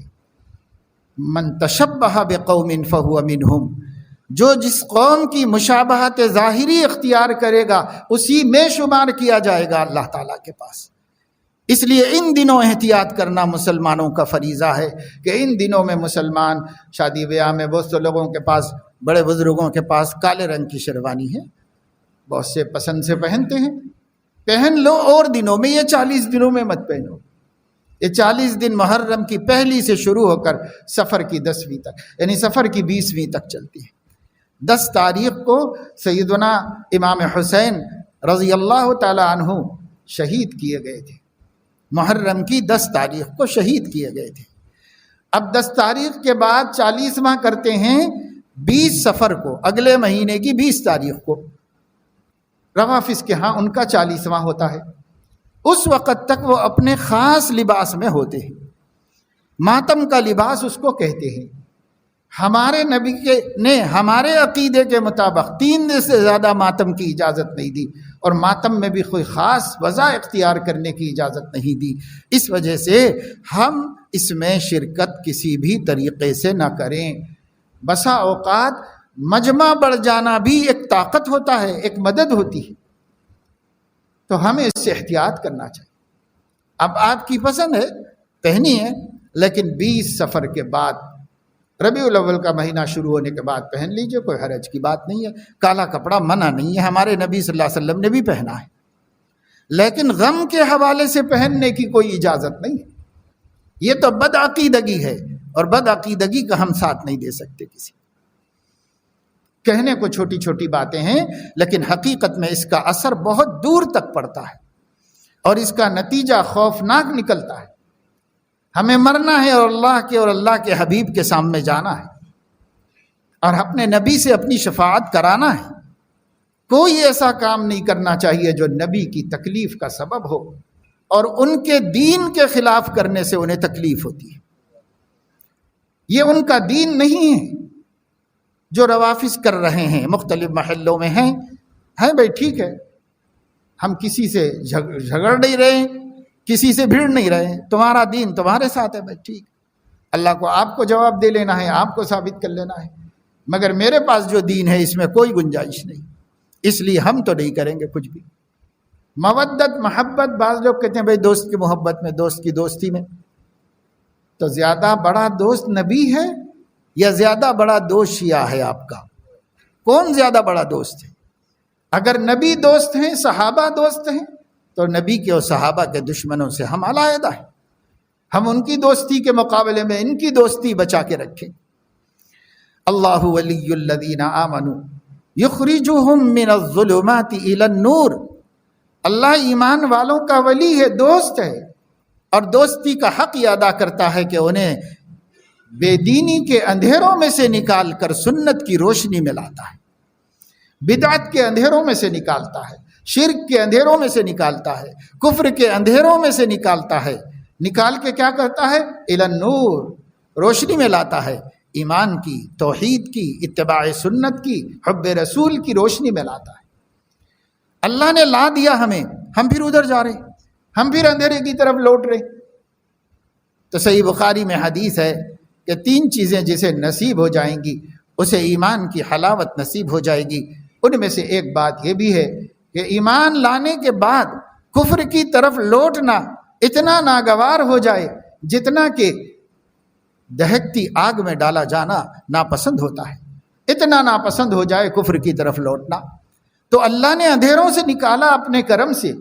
من تشبہ بقوم فہو منہم، جو جس قوم کی مشابہت ظاہری اختیار کرے گا اسی میں شمار کیا جائے گا اللہ تعالیٰ کے پاس۔ اس لیے ان دنوں احتیاط کرنا مسلمانوں کا فریضہ ہے کہ ان دنوں میں مسلمان شادی بیاہ میں بہت سے لوگوں کے پاس، بڑے بزرگوں کے پاس کالے رنگ کی شیروانی ہے، بہت سے پسند سے پہنتے ہیں، پہن لو، اور دنوں میں، یہ 40 دنوں میں مت پہنو۔ یہ 40 دن محرم کی پہلی سے شروع ہو کر سفر کی 10ویں تک، یعنی سفر کی 20ویں تک چلتی ہے۔ 10 تاریخ کو سیدنا امام حسین رضی اللہ تعالی عنہ شہید کیے گئے تھے۔ محرم کی 10 تاریخ کو شہید کیے گئے تھے۔ اب 10 تاریخ کے بعد 40واں کرتے ہیں 20 سفر کو، اگلے مہینے کی 20 تاریخ کو۔ روافظ کے ہاں ان کا 40واں ہوتا ہے۔ اس وقت تک وہ اپنے خاص لباس میں ہوتے ہیں، ماتم کا لباس اس کو کہتے ہیں۔ ہمارے نبی نے ہمارے عقیدے کے مطابق 3 دن سے زیادہ ماتم کی اجازت نہیں دی، اور ماتم میں بھی کوئی خاص وضع اختیار کرنے کی اجازت نہیں دی۔ اس وجہ سے ہم اس میں شرکت کسی بھی طریقے سے نہ کریں۔ بسا اوقات مجمع بڑھ جانا بھی ایک طاقت ہوتا ہے، ایک مدد ہوتی ہے، تو ہمیں اس سے احتیاط کرنا چاہیے۔ اب آپ کی پسند ہے، پہنی ہے، لیکن 20 سفر کے بعد ربیع الاول کا مہینہ شروع ہونے کے بعد پہن لیجئے، کوئی حرج کی بات نہیں ہے۔ کالا کپڑا منع نہیں ہے، ہمارے نبی صلی اللہ علیہ وسلم نے بھی پہنا ہے، لیکن غم کے حوالے سے پہننے کی کوئی اجازت نہیں ہے۔ یہ تو بدعقیدگی ہے، اور بدعقیدگی کا ہم ساتھ نہیں دے سکتے کسی۔ کہنے کو چھوٹی چھوٹی باتیں ہیں، لیکن حقیقت میں اس کا اثر بہت دور تک پڑتا ہے، اور اس کا نتیجہ خوفناک نکلتا ہے۔ ہمیں مرنا ہے اور اللہ کے حبیب کے سامنے جانا ہے، اور اپنے نبی سے اپنی شفاعت کرانا ہے۔ کوئی ایسا کام نہیں کرنا چاہیے جو نبی کی تکلیف کا سبب ہو، اور ان کے دین کے خلاف کرنے سے انہیں تکلیف ہوتی ہے۔ یہ ان کا دین نہیں ہے جو روافظ کر رہے ہیں، مختلف محلوں میں ہیں بھائی ٹھیک ہے، ہم کسی سے جھگڑ نہیں رہے، کسی سے بھیڑ نہیں رہے، تمہارا دین تمہارے ساتھ ہے بھائی ٹھیک، اللہ کو آپ کو جواب دے لینا ہے، آپ کو ثابت کر لینا ہے، مگر میرے پاس جو دین ہے اس میں کوئی گنجائش نہیں، اس لیے ہم تو نہیں کریں گے کچھ بھی۔ مودت محبت، بعض لوگ کہتے ہیں بھائی دوست کی محبت میں، دوست کی دوستی میں، تو زیادہ بڑا دوست نبی ہے یا زیادہ بڑا دوست شیعہ ہے آپ کا؟ کون زیادہ بڑا دوست ہے؟ اگر نبی دوست ہیں، صحابہ دوست ہیں، تو نبی کے اور صحابہ کے دشمنوں سے ہم علیحدہ ہیں، ہم ان کی دوستی کے مقابلے میں ان کی دوستی بچا کے رکھیں۔ اللہ ولی الذین آمنوا یخرجہم من الظلمات الی النور، اللہ ایمان والوں کا ولی ہے، دوست ہے، اور دوستی کا حق یہ ادا کرتا ہے کہ انہیں بے دینی کے اندھیروں میں سے نکال کر سنت کی روشنی میں لاتا ہے، بدعت کے اندھیروں میں سے نکالتا ہے، شرک کے اندھیروں میں سے نکالتا ہے، کفر کے اندھیروں میں سے نکالتا ہے، نکال کے کیا کرتا ہے؟ الی النور، روشنی میں لاتا ہے، ایمان کی، توحید کی، اتباع سنت کی، حب رسول کی روشنی میں لاتا ہے۔ اللہ نے لا دیا ہمیں، ہم پھر ادھر جا رہے، ہم پھر اندھیرے کی طرف لوٹ رہے۔ تو صحیح بخاری میں حدیث ہے کہ 3 چیزیں جسے نصیب ہو جائیں گی اسے ایمان کی حلاوت نصیب ہو جائے گی۔ ان میں سے ایک بات یہ بھی ہے کہ ایمان لانے کے بعد کفر کی طرف لوٹنا اتنا ناگوار ہو جائے جتنا کہ دہکتی آگ میں ڈالا جانا ناپسند ہوتا ہے، اتنا ناپسند ہو جائے کفر کی طرف لوٹنا۔ تو اللہ نے اندھیروں سے نکالا اپنے کرم سے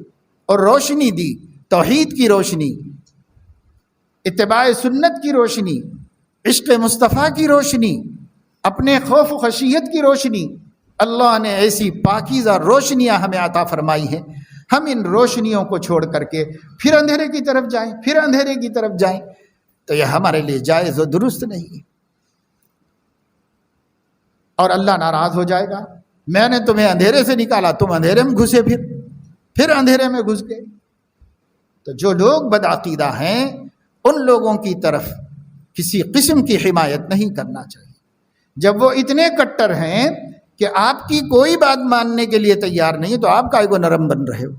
اور روشنی دی، توحید کی روشنی، اتباع سنت کی روشنی، عشق مصطفیٰ کی روشنی، اپنے خوف و خشیت کی روشنی۔ اللہ نے ایسی پاکیزہ روشنیاں ہمیں عطا فرمائی ہیں، ہم ان روشنیوں کو چھوڑ کر کے پھر اندھیرے کی طرف جائیں، پھر اندھیرے کی طرف جائیں، تو یہ ہمارے لیے جائز و درست نہیں ہے، اور اللہ ناراض ہو جائے گا۔ میں نے تمہیں اندھیرے سے نکالا، تم اندھیرے میں گھسے، پھر اندھیرے میں گھس گئے۔ تو جو لوگ بدعقیدہ ہیں ان لوگوں کی طرف کسی قسم کی حمایت نہیں کرنا چاہیے۔ جب وہ اتنے کٹر ہیں کہ آپ کی کوئی بات ماننے کے لیے تیار نہیں، تو آپ کا ایگو نرم بن رہے ہو،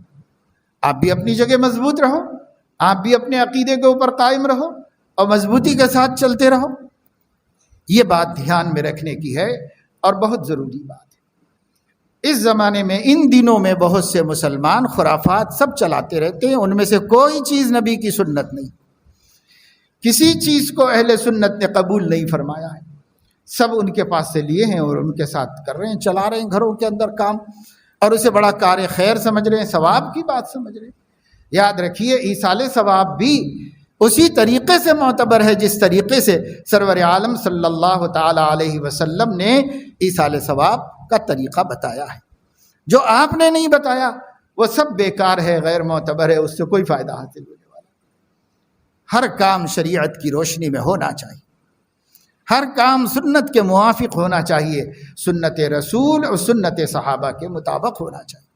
آپ بھی اپنی جگہ مضبوط رہو، آپ بھی اپنے عقیدے کے اوپر قائم رہو اور مضبوطی کے ساتھ چلتے رہو۔ یہ بات دھیان میں رکھنے کی ہے اور بہت ضروری بات ہے۔ اس زمانے میں ان دنوں میں بہت سے مسلمان خرافات سب چلاتے رہتے ہیں، ان میں سے کوئی چیز نبی کی سنت نہیں، کسی چیز کو اہل سنت نے قبول نہیں فرمایا ہے، سب ان کے پاس سے لیے ہیں اور ان کے ساتھ کر رہے ہیں، چلا رہے ہیں گھروں کے اندر کام، اور اسے بڑا کار خیر سمجھ رہے ہیں، ثواب کی بات سمجھ رہے ہیں۔ یاد رکھیے ایصال ثواب بھی اسی طریقے سے معتبر ہے جس طریقے سے سرور عالم صلی اللہ تعالی علیہ وسلم نے ایصال ثواب کا طریقہ بتایا ہے۔ جو آپ نے نہیں بتایا وہ سب بیکار ہے، غیر معتبر ہے، اس سے کوئی فائدہ حاصل ہونے والا۔ ہر کام شریعت کی روشنی میں ہونا چاہیے، ہر کام سنت کے موافق ہونا چاہیے، سنت رسول اور سنت صحابہ کے مطابق ہونا چاہیے۔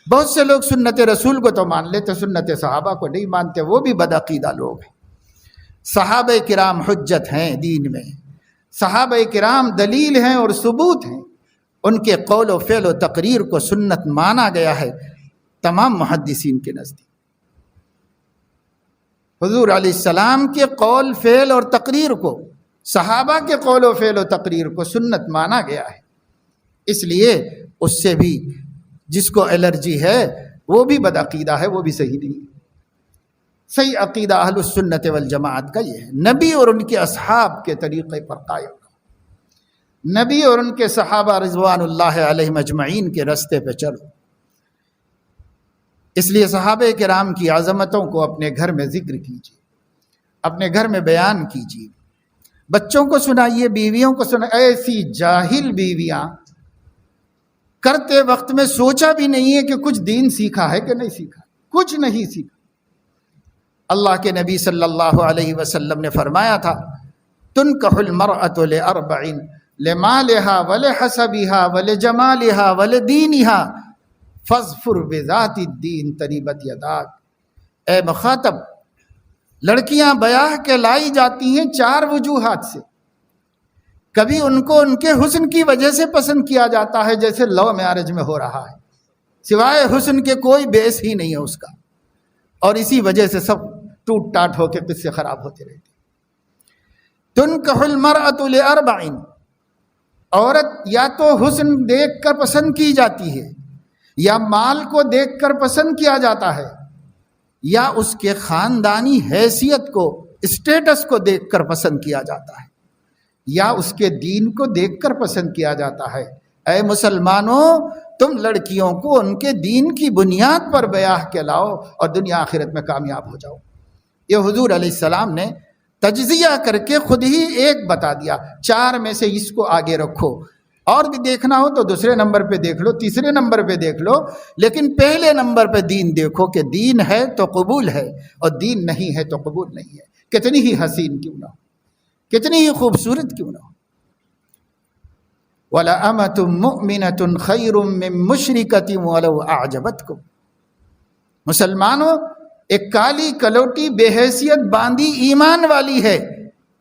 بہت سے لوگ سنت رسول کو تو مان لیتے، سنت صحابہ کو نہیں مانتے، وہ بھی بدعقیدہ لوگ ہیں۔ صحابہ کرام حجت ہیں دین میں، صحابہ کرام دلیل ہیں اور ثبوت ہیں، ان کے قول و فعل و تقریر کو سنت مانا گیا ہے تمام محدثین کے نزدیک۔ حضور علیہ السلام کے قول فعل اور تقریر کو، صحابہ کے قول و فعل و تقریر کو سنت مانا گیا ہے، اس لیے اس سے بھی جس کو الرجی ہے وہ بھی بدعقیدہ ہے، وہ بھی صحیح نہیں ہے۔ صحیح عقیدہ اہل السنت والجماعت کا یہ ہے، نبی اور ان کے اصحاب کے طریقے پر قائم رہو، نبی اور ان کے صحابہ رضوان اللہ علیہم اجمعین کے رستے پہ چلو۔ اس لیے صحابہ کرام کی عظمتوں کو اپنے گھر میں ذکر کیجیے، اپنے گھر میں بیان کیجیے، بچوں کو سنائیے، بیویوں کو سنائیے۔ ایسی جاہل بیویاں کرتے وقت میں سوچا بھی نہیں ہے کہ کچھ دین سیکھا ہے کہ نہیں سیکھا، کچھ نہیں سیکھا۔ اللہ کے نبی صلی اللہ علیہ وسلم نے فرمایا تھا تنکح المرأة لأربع لمالها ولحسبها ولجمالها ولدینها فاظفر بذات الدین تربت یداک۔ اے مخاطب، لڑکیاں بیاہ کے لائی جاتی ہیں 4 وجوہات سے۔ کبھی ان کو ان کے حسن کی وجہ سے پسند کیا جاتا ہے، جیسے لو میرج میں ہو رہا ہے، سوائے حسن کے کوئی بیس ہی نہیں ہے اس کا، اور اسی وجہ سے سب ٹوٹ ٹاٹ ہو کے قصے خراب ہوتے رہتے۔ تنکح المرأة لأربع، عورت یا تو حسن دیکھ کر پسند کی جاتی ہے، یا مال کو دیکھ کر پسند کیا جاتا ہے، یا اس کے خاندانی حیثیت کو، اسٹیٹس کو دیکھ کر پسند کیا جاتا ہے، یا اس کے دین کو دیکھ کر پسند کیا جاتا ہے۔ اے مسلمانوں، تم لڑکیوں کو ان کے دین کی بنیاد پر بیاہ کے لاؤ اور دنیا آخرت میں کامیاب ہو جاؤ۔ یہ حضور علیہ السلام نے تجزیہ کر کے خود ہی ایک بتا دیا، 4 میں سے اس کو آگے رکھو، اور بھی دیکھنا ہو تو دوسرے نمبر پہ دیکھ لو، تیسرے نمبر پہ دیکھ لو، لیکن پہلے نمبر پہ دین دیکھو کہ دین ہے تو قبول ہے، اور دین نہیں ہے تو قبول نہیں ہے، کتنی ہی حسین کیوں نہ ہو، کتنی ہی خوبصورت کیوں نہ ہو۔ وَلَأَمَةٌ مُؤْمِنَةٌ خَيْرٌ مِّن مُشْرِكَةٍ وَلَوْ أَعْجَبَتْكُمْ۔ مسلمانوں، ایک کالی کلوٹی بے حیثیت باندھی ایمان والی ہے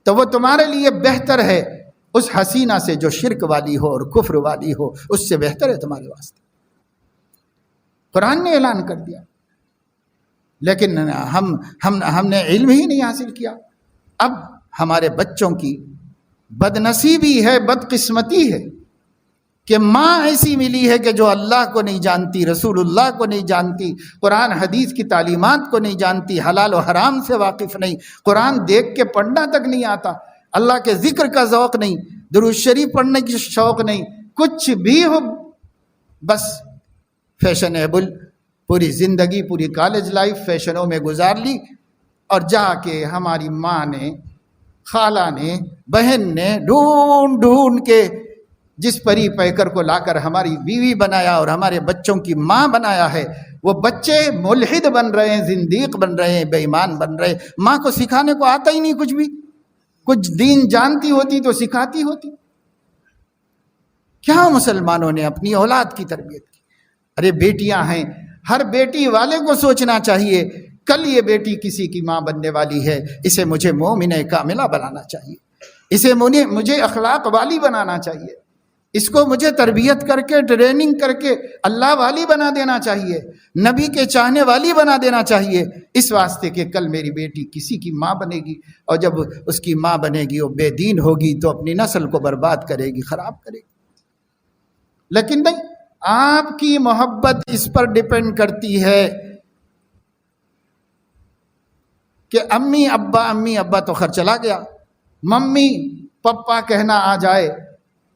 تو وہ تمہارے لیے بہتر ہے اس حسینہ سے جو شرک والی ہو اور کفر والی ہو، اس سے بہتر ہے تمہارے واسطے۔ قرآن نے اعلان کر دیا، لیکن ہم نے علم ہی نہیں حاصل کیا۔ اب ہمارے بچوں کی بدنصیبی ہے، بدقسمتی ہے کہ ماں ایسی ملی ہے کہ جو اللہ کو نہیں جانتی، رسول اللہ کو نہیں جانتی، قرآن حدیث کی تعلیمات کو نہیں جانتی، حلال و حرام سے واقف نہیں، قرآن دیکھ کے پڑھنا تک نہیں آتا، اللہ کے ذکر کا ذوق نہیں، درود شریف پڑھنے کی شوق نہیں، کچھ بھی ہو، بس فیشنیبل، پوری زندگی، پوری کالج لائف فیشنوں میں گزار لی، اور جا کے ہماری ماں نے، خالہ نے، بہن نے ڈھونڈ ڈھونڈ کے جس پری پیکر کو لا کر ہماری بیوی بنایا اور ہمارے بچوں کی ماں بنایا ہے، وہ بچے ملحد بن رہے ہیں، زندیق بن رہے ہیں، بے ایمان بن رہے ہیں۔ ماں کو سکھانے کو آتا ہی نہیں کچھ بھی، کچھ دین جانتی ہوتی تو سکھاتی ہوتی۔ کیا مسلمانوں نے اپنی اولاد کی تربیت کی؟ ارے بیٹیاں ہیں، ہر بیٹی والے کو سوچنا چاہیے کل یہ بیٹی کسی کی ماں بننے والی ہے، اسے مجھے مومنہ کاملہ بنانا چاہیے، اسے مجھے اخلاق والی بنانا چاہیے، اس کو مجھے تربیت کر کے، ٹریننگ کر کے اللہ والی بنا دینا چاہیے، نبی کے چاہنے والی بنا دینا چاہیے، اس واسطے کہ کل میری بیٹی کسی کی ماں بنے گی، اور جب اس کی ماں بنے گی وہ بے دین ہوگی تو اپنی نسل کو برباد کرے گی، خراب کرے گی۔ لیکن نہیں، آپ کی محبت اس پر ڈیپینڈ کرتی ہے کہ امی ابا تو خیر چلا گیا، ممی پپا کہنا آ جائے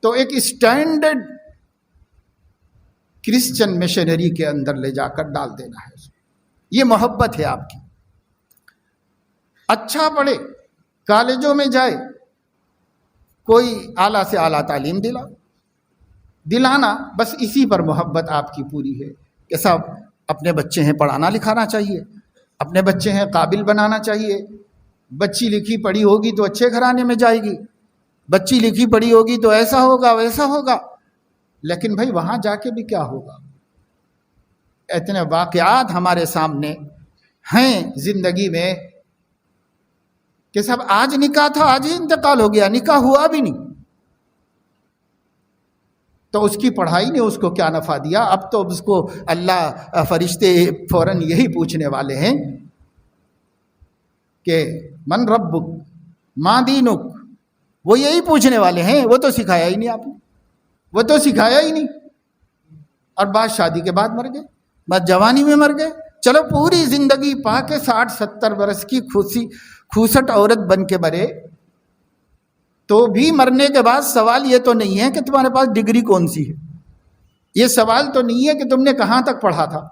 تو ایک اسٹینڈرڈ کرسچن مشنری کے اندر لے جا کر ڈال دینا ہے۔ یہ محبت ہے آپ کی۔ اچھا پڑھے، کالجوں میں جائے، کوئی اعلیٰ سے اعلیٰ تعلیم دلانا، بس اسی پر محبت آپ کی پوری ہے کہ صاحب اپنے بچے ہیں پڑھانا لکھانا چاہیے، اپنے بچے ہیں قابل بنانا چاہیے، بچی لکھی پڑھی ہوگی تو اچھے گھرانے میں جائے گی، بچی لکھی پڑھی ہوگی تو ایسا ہوگا ویسا ہوگا۔ لیکن بھائی وہاں جا کے بھی کیا ہوگا؟ اتنے واقعات ہمارے سامنے ہیں زندگی میں کہ سب آج نکاح تھا، آج ہی انتقال ہو گیا، نکاح ہوا بھی نہیں، تو اس کی پڑھائی نے اس کو کیا نفع دیا؟ اب تو اس کو اللہ فرشتے فوراً یہی پوچھنے والے ہیں کہ من ربک ما دینک، وہ یہی پوچھنے والے ہیں، وہ تو سکھایا ہی نہیں آپ نے، وہ تو سکھایا ہی نہیں۔ اور بعد شادی کے بعد مر گئے، بعد جوانی میں مر گئے، چلو پوری زندگی پا کے 60-70 برس کی کھوسٹ عورت بن کے مرے تو بھی مرنے کے بعد سوال یہ تو نہیں ہے کہ تمہارے پاس ڈگری کون سی ہے، یہ سوال تو نہیں ہے کہ تم نے کہاں تک پڑھا تھا،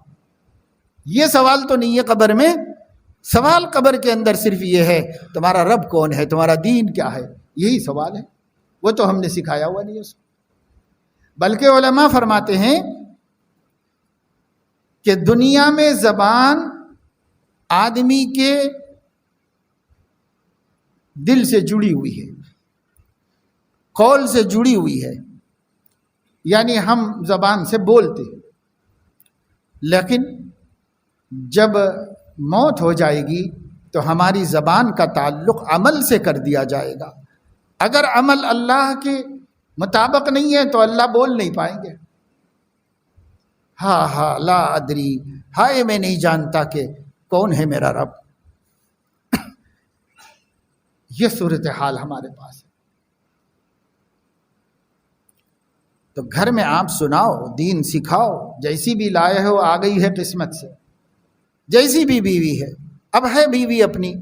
یہ سوال تو نہیں ہے قبر میں. سوال قبر کے اندر صرف یہ ہے تمہارا رب کون ہے، تمہارا دین کیا ہے، یہی سوال ہے. وہ تو ہم نے سکھایا ہوا نہیں اس کو. بلکہ علماء فرماتے ہیں کہ دنیا میں زبان آدمی کے دل سے جڑی ہوئی ہے، قول سے جڑی ہوئی ہے، یعنی ہم زبان سے بولتے ہیں، لیکن جب موت ہو جائے گی تو ہماری زبان کا تعلق عمل سے کر دیا جائے گا. اگر عمل اللہ کے مطابق نہیں ہے تو اللہ بول نہیں پائیں گے. ہاں لا ادری، ہائے میں نہیں جانتا کہ کون ہے میرا رب. یہ صورتحال ہمارے پاس ہے. تو گھر میں آپ سناؤ، دین سکھاؤ، جیسی بھی لائے ہو آ گئی ہے قسمت سے، جیسی بھی بیوی ہے، اب ہے بیوی اپنی،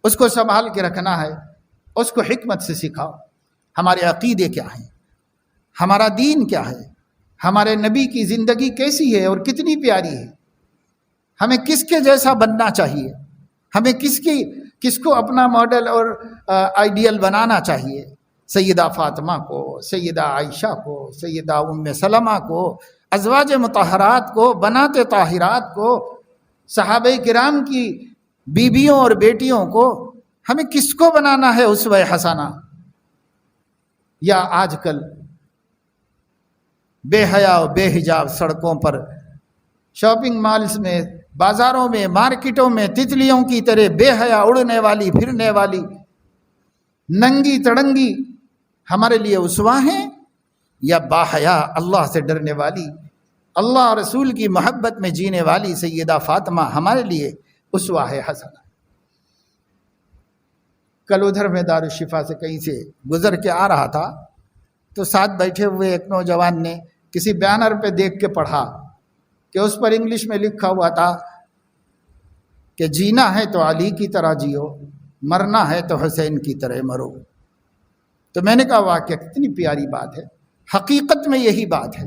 اس کو سنبھال کے رکھنا ہے، اس کو حکمت سے سکھاؤ. ہمارے عقیدے کیا ہیں، ہمارا دین کیا ہے، ہمارے نبی کی زندگی کیسی ہے اور کتنی پیاری ہے، ہمیں کس کے جیسا بننا چاہیے، ہمیں کس کو اپنا ماڈل اور آئیڈیل بنانا چاہیے. سیدہ فاطمہ کو، سیدہ عائشہ کو، سیدہ ام سلمہ کو، ازواج مطہرات کو، بنات طاہرات کو، صحابہ کرام کی بیویوں اور بیٹیوں کو، ہمیں کس کو بنانا ہے اسوہ حسنہ؟ یا آج کل بے حیا و بے حجاب سڑکوں پر، شاپنگ مالز میں، بازاروں میں، مارکیٹوں میں تتلیوں کی طرح بے حیا اڑنے والی پھرنے والی ننگی تڑنگی ہمارے لیے اسوہ ہیں؟ یا باحیا اللہ سے ڈرنے والی، اللہ اور رسول کی محبت میں جینے والی سیدہ فاطمہ ہمارے لیے اسوہ ہے حسنہ؟ کل ادھر میں دارالشفا سے کہیں سے گزر کے آ رہا تھا تو ساتھ بیٹھے ہوئے ایک نوجوان نے کسی بینر پہ دیکھ کے پڑھا کہ اس پر انگلش میں لکھا ہوا تھا کہ جینا ہے تو علی کی طرح جیو، مرنا ہے تو حسین کی طرح مرو. تو میں نے کہا واقعہ کتنی پیاری بات ہے. حقیقت میں یہی بات ہے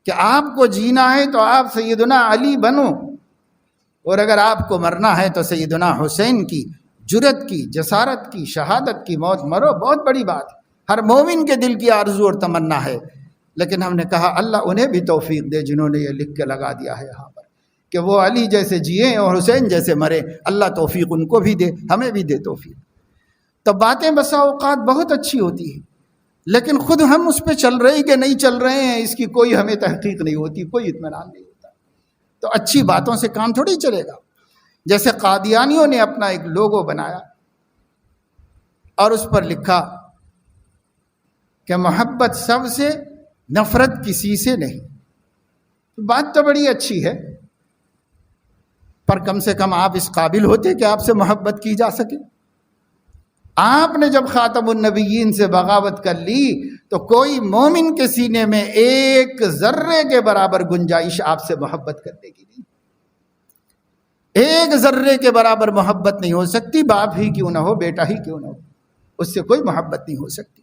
کہ آپ کو جینا ہے تو آپ سیدنا علی بنو، اور اگر آپ کو مرنا ہے تو سیدنا حسین کی جرت کی، جسارت کی، شہادت کی موت مرو. بہت بڑی بات ہے، ہر مومن کے دل کی آرزو اور تمنا ہے. لیکن ہم نے کہا اللہ انہیں بھی توفیق دے جنہوں نے یہ لکھ کے لگا دیا ہے یہاں پر کہ وہ علی جیسے جئیں اور حسین جیسے مرے. اللہ توفیق ان کو بھی دے، ہمیں بھی دے توفیق. تو باتیں بسا اوقات بہت اچھی ہوتی ہیں، لیکن خود ہم اس پہ چل رہے کہ نہیں چل رہے ہیں اس کی کوئی ہمیں تحقیق نہیں ہوتی، کوئی اطمینان نہیں ہوتا. تو اچھی باتوں سے کام تھوڑی چلے گا. جیسے قادیانیوں نے اپنا ایک لوگو بنایا اور اس پر لکھا کہ محبت سب سے، نفرت کسی سے نہیں. بات تو بڑی اچھی ہے، پر کم سے کم آپ اس قابل ہوتے کہ آپ سے محبت کی جا سکے. آپ نے جب خاتم النبیین سے بغاوت کر لی تو کوئی مومن کے سینے میں ایک ذرے کے برابر گنجائش آپ سے محبت کرنے کی نہیں. ایک ذرے کے برابر محبت نہیں ہو سکتی. باپ ہی کیوں نہ ہو، بیٹا ہی کیوں نہ ہو، اس سے کوئی محبت نہیں ہو سکتی.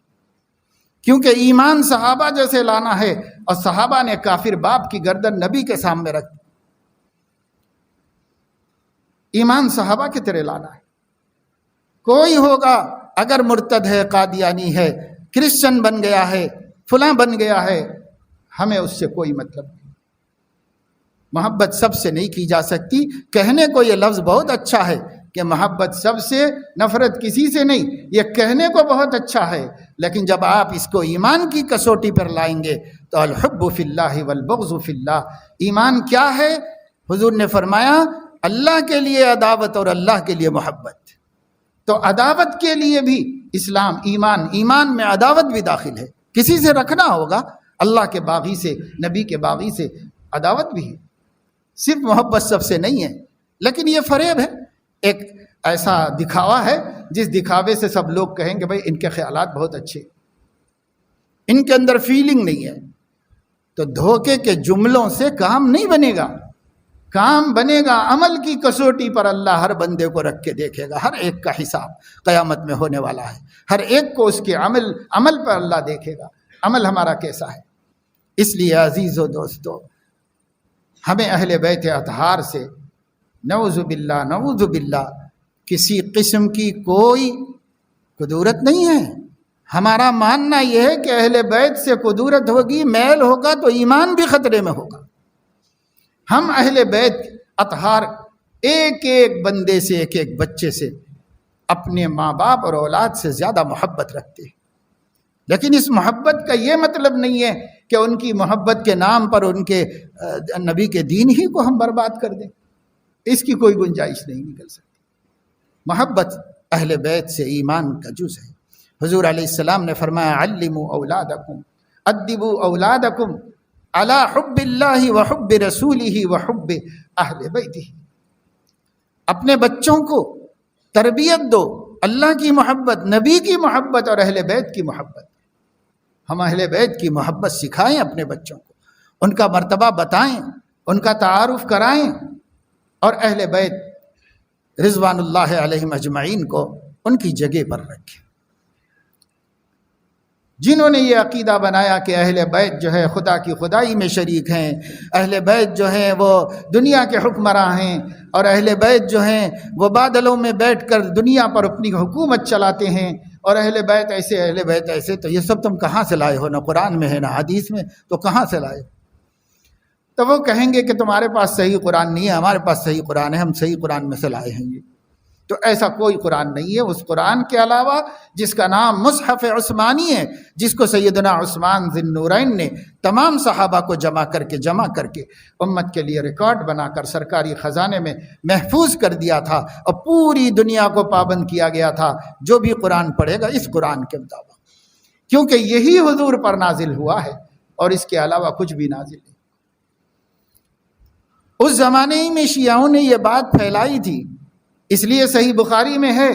کیونکہ ایمان صحابہ جیسے لانا ہے، اور صحابہ نے کافر باپ کی گردن نبی کے سامنے رکھ دی. ایمان صحابہ کی طرح لانا ہے. کوئی ہوگا اگر مرتد ہے، قادیانی ہے، کرسچن بن گیا ہے، فلاں بن گیا ہے، ہمیں اس سے کوئی مطلب نہیں. محبت سب سے نہیں کی جا سکتی. کہنے کو یہ لفظ بہت اچھا ہے کہ محبت سب سے، نفرت کسی سے نہیں، یہ کہنے کو بہت اچھا ہے، لیکن جب آپ اس کو ایمان کی کسوٹی پر لائیں گے تو الحب فی اللہ والبغض فی اللہ. ایمان کیا ہے؟ حضور نے فرمایا اللہ کے لیے عداوت اور اللہ کے لیے محبت. تو عداوت کے لیے بھی اسلام، ایمان میں عداوت بھی داخل ہے. کسی سے رکھنا ہوگا، اللہ کے باغی سے، نبی کے باغی سے عداوت بھی ہے. صرف محبت سب سے نہیں ہے. لیکن یہ فریب ہے، ایک ایسا دکھاوا ہے جس دکھاوے سے سب لوگ کہیں گے بھائی ان کے خیالات بہت اچھے، ان کے اندر فیلنگ نہیں ہے. تو دھوکے کے جملوں سے کام نہیں بنے گا. کام بنے گا، عمل کی کسوٹی پر اللہ ہر بندے کو رکھ کے دیکھے گا. ہر ایک کا حساب قیامت میں ہونے والا ہے. ہر ایک کو اس کے عمل پر اللہ دیکھے گا، عمل ہمارا کیسا ہے. اس لیے عزیز و دوستو، ہمیں اہل بیت اطہار سے نعوذ باللہ کسی قسم کی کوئی کدورت نہیں ہے. ہمارا ماننا یہ ہے کہ اہل بیت سے کدورت ہوگی، میل ہوگا تو ایمان بھی خطرے میں ہوگا. ہم اہل بیت اطہار ایک ایک بندے سے، ایک ایک بچے سے، اپنے ماں باپ اور اولاد سے زیادہ محبت رکھتے ہیں. لیکن اس محبت کا یہ مطلب نہیں ہے کہ ان کی محبت کے نام پر ان کے نبی کے دین ہی کو ہم برباد کر دیں. اس کی کوئی گنجائش نہیں نکل سکتی. محبت اہل بیت سے ایمان کا جز ہے. حضور علیہ السلام نے فرمایا علموا اولادکم ادبوا اولادکم علی حب اللہ وحب رسولہ وحب اہل بیتہ. اپنے بچوں کو تربیت دو اللہ کی محبت، نبی کی محبت اور اہل بیت کی محبت. ہم اہل بیت کی محبت سکھائیں اپنے بچوں کو، ان کا مرتبہ بتائیں، ان کا تعارف کرائیں، اور اہل بیت رضوان اللہ علیہم اجمعین کو ان کی جگہ پر رکھیں. جنہوں نے یہ عقیدہ بنایا کہ اہل بیت جو ہے خدا کی خدائی میں شریک ہیں، اہل بیت جو ہیں وہ دنیا کے حکمراں ہیں، اور اہل بیت جو ہیں وہ بادلوں میں بیٹھ کر دنیا پر اپنی حکومت چلاتے ہیں، اور اہل بیت ایسے اہل بیت ایسے، تو یہ سب تم کہاں سے لائے ہو؟ نہ قرآن میں ہے نہ حدیث میں، تو کہاں سے لائے؟ تو وہ کہیں گے کہ تمہارے پاس صحیح قرآن نہیں ہے، ہمارے پاس صحیح قرآن ہے، ہم صحیح قرآن میں سے لائے ہیں. یہ تو ایسا کوئی قرآن نہیں ہے. اس قرآن کے علاوہ جس کا نام مصحف عثمانی ہے، جس کو سیدنا عثمان ذی النورین نے تمام صحابہ کو جمع کر کے امت کے لیے ریکارڈ بنا کر سرکاری خزانے میں محفوظ کر دیا تھا، اور پوری دنیا کو پابند کیا گیا تھا جو بھی قرآن پڑھے گا اس قرآن کے مطابق، کیونکہ یہی حضور پر نازل ہوا ہے اور اس کے علاوہ کچھ بھی نازل نہیں. اس زمانے ہی میں شیعوں نے یہ بات پھیلائی تھی. اس لیے صحیح بخاری میں ہے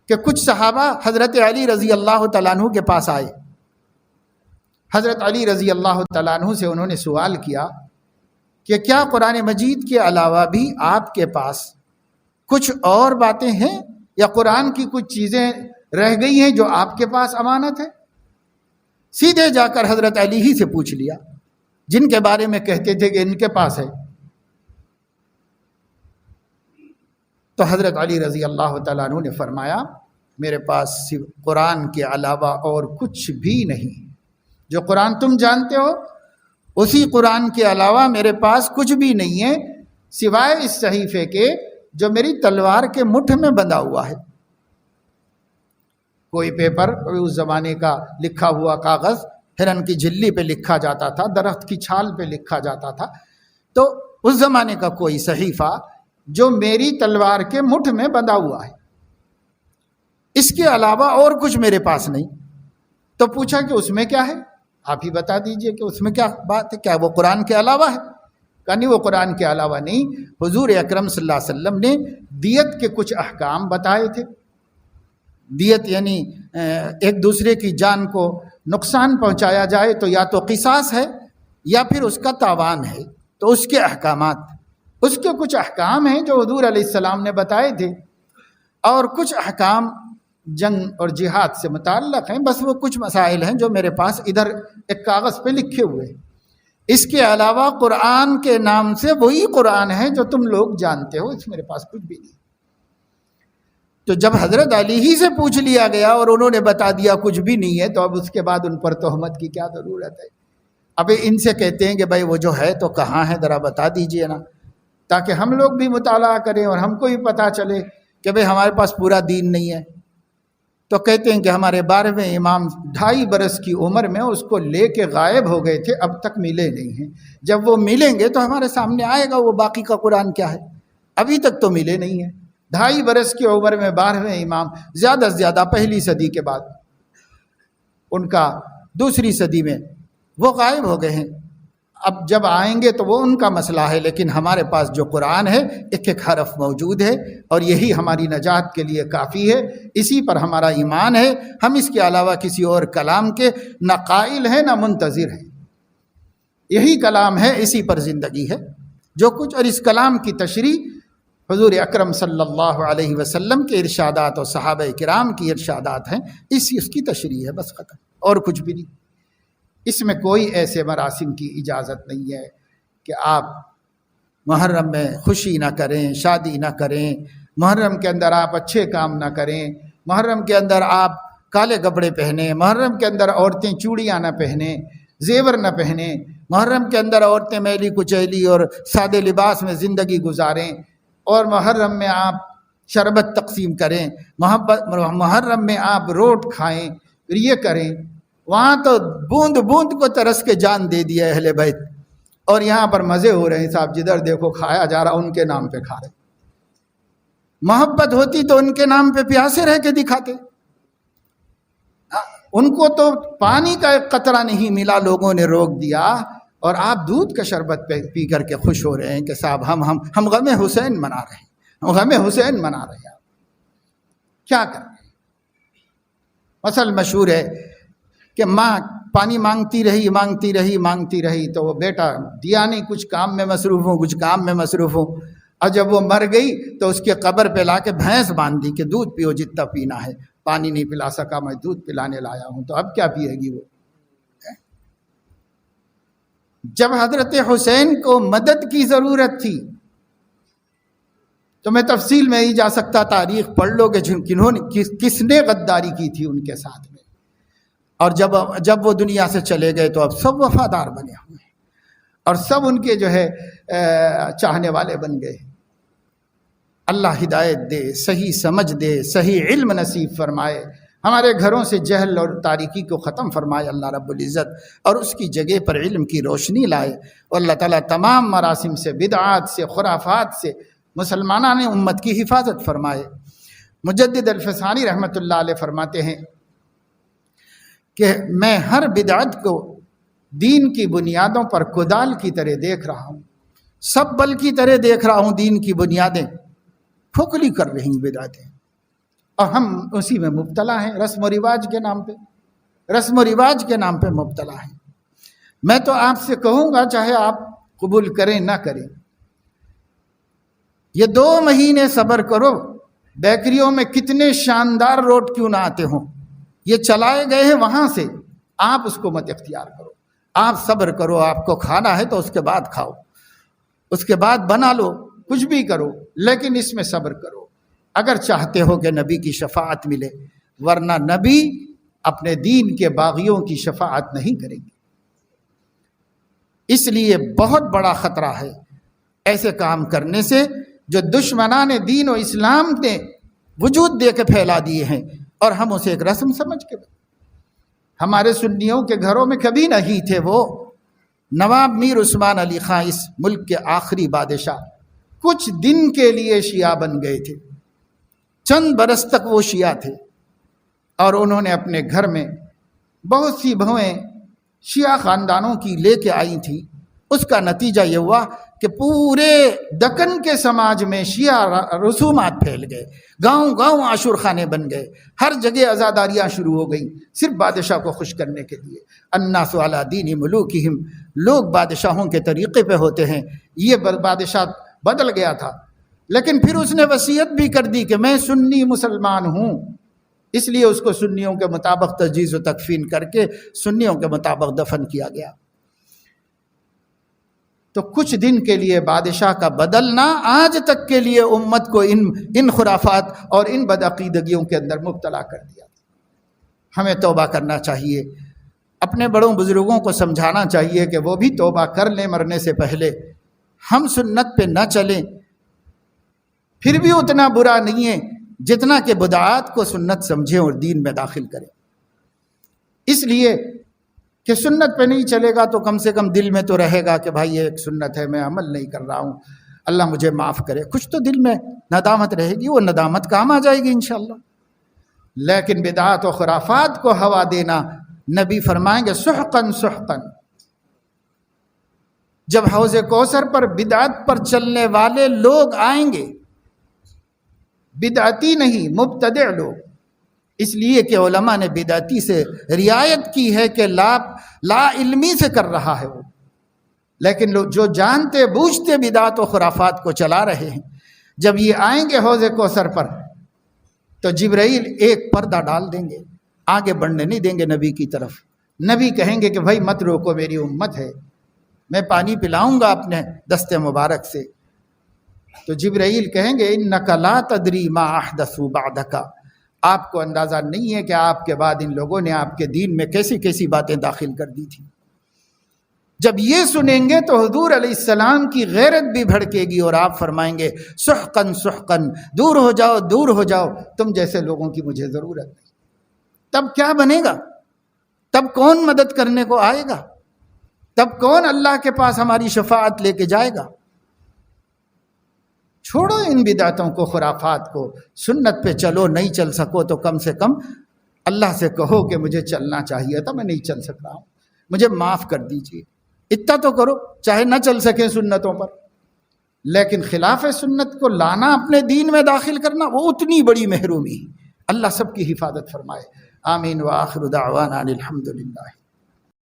کہ کچھ صحابہ حضرت علی رضی اللہ تعالیٰ عنہ کے پاس آئے. حضرت علی رضی اللہ تعالیٰ عنہ سے انہوں نے سوال کیا کہ کیا قرآن مجید کے علاوہ بھی آپ کے پاس کچھ اور باتیں ہیں، یا قرآن کی کچھ چیزیں رہ گئی ہیں جو آپ کے پاس امانت ہے؟ سیدھے جا کر حضرت علی ہی سے پوچھ لیا جن کے بارے میں کہتے تھے کہ ان کے پاس ہے. تو حضرت علی رضی اللہ تعالیٰ عنہ نے فرمایا میرے پاس قرآن کے علاوہ اور کچھ بھی نہیں. جو قرآن تم جانتے ہو اسی قرآن کے علاوہ میرے پاس کچھ بھی نہیں ہے سوائے اس صحیفے کے جو میری تلوار کے مٹھ میں بندھا ہوا ہے. کوئی پیپر، کوئی اس زمانے کا لکھا ہوا کاغذ ہرن کی جھلی پہ لکھا جاتا تھا، درخت کی چھال پہ لکھا جاتا تھا، تو اس زمانے کا کوئی صحیفہ جو میری تلوار کے مٹھ میں بندھا ہوا ہے، اس کے علاوہ اور کچھ میرے پاس نہیں. تو پوچھا کہ اس میں کیا ہے؟ آپ ہی بتا دیجئے کہ اس میں کیا بات ہے، کیا وہ قرآن کے علاوہ ہے؟ کہا نہیں، وہ قرآن کے علاوہ نہیں. حضور اکرم صلی اللہ علیہ وسلم نے دیت کے کچھ احکام بتائے تھے. دیت یعنی ایک دوسرے کی جان کو نقصان پہنچایا جائے تو یا تو قصاص ہے یا پھر اس کا تاوان ہے. تو اس کے احکامات، اس کے کچھ احکام ہیں جو حضور علیہ السلام نے بتائے تھے، اور کچھ احکام جنگ اور جہاد سے متعلق ہیں. بس وہ کچھ مسائل ہیں جو میرے پاس ادھر ایک کاغذ پہ لکھے ہوئے ہیں. اس کے علاوہ قرآن کے نام سے وہی قرآن ہے جو تم لوگ جانتے ہو، اس میرے پاس کچھ بھی نہیں. تو جب حضرت علی ہی سے پوچھ لیا گیا اور انہوں نے بتا دیا کچھ بھی نہیں ہے، تو اب اس کے بعد ان پر تہمت کی کیا ضرورت ہے؟ اب ان سے کہتے ہیں کہ بھائی وہ جو ہے تو کہاں ہے، ذرا بتا دیجئے نا، تاکہ ہم لوگ بھی مطالعہ کریں اور ہم کو بھی پتہ چلے کہ بھائی ہمارے پاس پورا دین نہیں ہے. تو کہتے ہیں کہ ہمارے 12ویں امام 2.5 برس کی عمر میں اس کو لے کے غائب ہو گئے تھے، اب تک ملے نہیں ہیں. جب وہ ملیں گے تو ہمارے سامنے آئے گا وہ باقی کا قرآن کیا ہے. ابھی تک تو ملے نہیں ہیں. 2.5 برس کی عمر میں 12ویں امام، زیادہ سے زیادہ پہلی صدی کے بعد، ان کا دوسری صدی میں وہ غائب ہو گئے ہیں. اب جب آئیں گے تو وہ ان کا مسئلہ ہے، لیکن ہمارے پاس جو قرآن ہے ایک ایک حرف موجود ہے، اور یہی ہماری نجات کے لیے کافی ہے. اسی پر ہمارا ایمان ہے. ہم اس کے علاوہ کسی اور کلام کے نہ قائل ہیں نہ منتظر ہیں. یہی کلام ہے، اسی پر زندگی ہے. جو کچھ، اور اس کلام کی تشریح حضور اکرم صلی اللہ علیہ وسلم کے ارشادات اور صحابہ کرام کی ارشادات ہیں، اس کی تشریح ہے، بس ختم، اور کچھ بھی نہیں۔ اس میں کوئی ایسے مراسم کی اجازت نہیں ہے کہ آپ محرم میں خوشی نہ کریں، شادی نہ کریں، محرم کے اندر آپ اچھے کام نہ کریں، محرم کے اندر آپ کالے کپڑے پہنیں، محرم کے اندر عورتیں چوڑیاں نہ پہنیں، زیور نہ پہنیں، محرم کے اندر عورتیں میلی کچیلی اور سادے لباس میں زندگی گزاریں، اور محرم میں آپ شربت تقسیم کریں، محرم میں آپ روٹ کھائیں، یہ کریں۔ وہاں تو بوند بوند کو ترس کے جان دے دیا اہل بیت، اور یہاں پر مزے ہو رہے ہیں صاحب، جدھر دیکھو کھایا جا رہا، ان کے نام پہ کھا رہے۔ محبت ہوتی تو ان کے نام پہ پیاسے رہ کے دکھاتے۔ ان کو تو پانی کا ایک قطرہ نہیں ملا، لوگوں نے روک دیا، اور آپ دودھ کا شربت پی کر کے خوش ہو رہے ہیں کہ صاحب ہم غم حسین منا رہے ہیں، ہم غم حسین منا رہے ہیں۔ کیا کر رہے ہیں؟ مثل مشہور ہے کہ ماں پانی مانگتی رہی تو وہ بیٹا دیا نہیں، کچھ کام میں مصروف ہوں، اور جب وہ مر گئی تو اس کے قبر پہ لا کے بھینس باندھ دی کہ دودھ پیو جتنا پینا ہے، پانی نہیں پلا سکا، میں دودھ پلانے لایا ہوں، تو اب کیا پیے گی وہ؟ جب حضرت حسین کو مدد کی ضرورت تھی تو میں تفصیل میں ہی جا سکتا، تاریخ پڑھ لو کہ کس نے غداری کی تھی ان کے ساتھ میں، اور جب وہ دنیا سے چلے گئے تو اب سب وفادار بنے ہوئے ہیں، اور سب ان کے جو ہے چاہنے والے بن گئے۔ اللہ ہدایت دے، صحیح سمجھ دے، صحیح علم نصیب فرمائے، ہمارے گھروں سے جہل اور تاریکی کو ختم فرمائے اللہ رب العزت، اور اس کی جگہ پر علم کی روشنی لائے، اور اللہ تعالیٰ تمام مراسم سے، بدعات سے، خرافات سے مسلمانان امت کی حفاظت فرمائے۔ مجدد الفسانی رحمۃ اللہ علیہ فرماتے ہیں کہ میں ہر بدعت کو دین کی بنیادوں پر کدال کی طرح دیکھ رہا ہوں، سب بل کی طرح دیکھ رہا ہوں، دین کی بنیادیں کھوکھلی کر رہی ہیں بدعتیں، اور ہم اسی میں مبتلا ہیں، رسم و رواج کے نام پہ مبتلا ہیں۔ میں تو آپ سے کہوں گا، چاہے آپ قبول کریں نہ کریں، یہ 2 مہینے صبر کرو، بیکریوں میں کتنے شاندار روٹ کیوں نہ آتے ہوں، یہ چلائے گئے ہیں وہاں سے، آپ اس کو مت اختیار کرو، آپ صبر کرو، آپ کو کھانا ہے تو اس کے بعد کھاؤ، اس کے بعد بنا لو، کچھ بھی کرو، لیکن اس میں صبر کرو اگر چاہتے ہو کہ نبی کی شفاعت ملے، ورنہ نبی اپنے دین کے باغیوں کی شفاعت نہیں کریں گے۔ اس لیے بہت بڑا خطرہ ہے ایسے کام کرنے سے جو دشمنان دین و اسلام نے وجود دے کے پھیلا دیے ہیں، اور ہم اسے ایک رسم سمجھ کے، ہمارے سنیوں کے گھروں میں کبھی نہیں تھے وہ نواب میر عثمان علی خان، اس ملک کے آخری بادشاہ، کچھ دن کے لیے شیعہ بن گئے تھے، چند برس تک وہ شیعہ تھے، اور انہوں نے اپنے گھر میں بہت سی بہویں شیعہ خاندانوں کی لے کے آئی تھیں۔ اس کا نتیجہ یہ ہوا کہ پورے دکن کے سماج میں شیعہ رسومات پھیل گئے، گاؤں گاؤں عاشور خانے بن گئے، ہر جگہ عزاداریاں شروع ہو گئیں، صرف بادشاہ کو خوش کرنے کے لیے۔ الناس علی دین ملوکہم، لوگ بادشاہوں کے طریقے پہ ہوتے ہیں۔ یہ بادشاہ بدل گیا تھا، لیکن پھر اس نے وصیت بھی کر دی کہ میں سنی مسلمان ہوں، اس لیے اس کو سنیوں کے مطابق تجہیز و تکفین کر کے سنیوں کے مطابق دفن کیا گیا۔ تو کچھ دن کے لیے بادشاہ کا بدلنا آج تک کے لیے امت کو ان خرافات اور ان بدعقیدگیوں کے اندر مبتلا کر دیا۔ ہمیں توبہ کرنا چاہیے، اپنے بڑوں بزرگوں کو سمجھانا چاہیے کہ وہ بھی توبہ کر لیں مرنے سے پہلے، ہم سنت پہ نہ چلیں۔ پھر بھی اتنا برا نہیں ہے جتنا کہ بدعات کو سنت سمجھیں اور دین میں داخل کریں۔ اس لیے کہ سنت پہ نہیں چلے گا تو کم سے کم دل میں تو رہے گا کہ بھائی یہ ایک سنت ہے، میں عمل نہیں کر رہا ہوں، اللہ مجھے معاف کرے، کچھ تو دل میں ندامت رہے گی، وہ ندامت کام آ جائے گی انشاءاللہ۔ لیکن بدعات و خرافات کو ہوا دینا، نبی فرمائیں گے سحقاً سحقاً، جب حوض کوثر پر بدعت پر چلنے والے لوگ آئیں گے، بدعتی نہیں مبتدع لوگ، اس لیے کہ علماء نے بدعتی سے رعایت کی ہے کہ لا علمی سے کر رہا ہے، وہ لیکن لوگ جو جانتے بوجھتے بدعت و خرافات کو چلا رہے ہیں، جب یہ آئیں گے حوض کوثر پر تو جبرائیل ایک پردہ ڈال دیں گے، آگے بڑھنے نہیں دیں گے نبی کی طرف۔ نبی کہیں گے کہ بھائی مت روکو، میری امت ہے، میں پانی پلاؤں گا اپنے دست مبارک سے۔ تو جبرائیل کہیں گے انک لا تدری ما احدثوا بعدک، آپ کو اندازہ نہیں ہے کہ آپ کے بعد ان لوگوں نے آپ کے دین میں کیسی کیسی باتیں داخل کر دی تھی۔ جب یہ سنیں گے تو حضور علیہ السلام کی غیرت بھی بھڑکے گی اور آپ فرمائیں گے سحقن سحقن، دور ہو جاؤ دور ہو جاؤ، تم جیسے لوگوں کی مجھے ضرورت نہیں۔ تب کیا بنے گا؟ تب کون مدد کرنے کو آئے گا؟ تب کون اللہ کے پاس ہماری شفاعت لے کے جائے گا؟ چھوڑو ان بدعتوں کو، خرافات کو، سنت پہ چلو، نہیں چل سکو تو کم سے کم اللہ سے کہو کہ مجھے چلنا چاہیے تھا، میں نہیں چل سک رہا ہوں، مجھے معاف کر دیجیے۔ اتنا تو کرو، چاہے نہ چل سکیں سنتوں پر، لیکن خلاف سنت کو لانا، اپنے دین میں داخل کرنا، وہ اتنی بڑی محرومی۔ اللہ سب کی حفاظت فرمائے، آمین۔ وآخر دعوانا الحمدللہ۔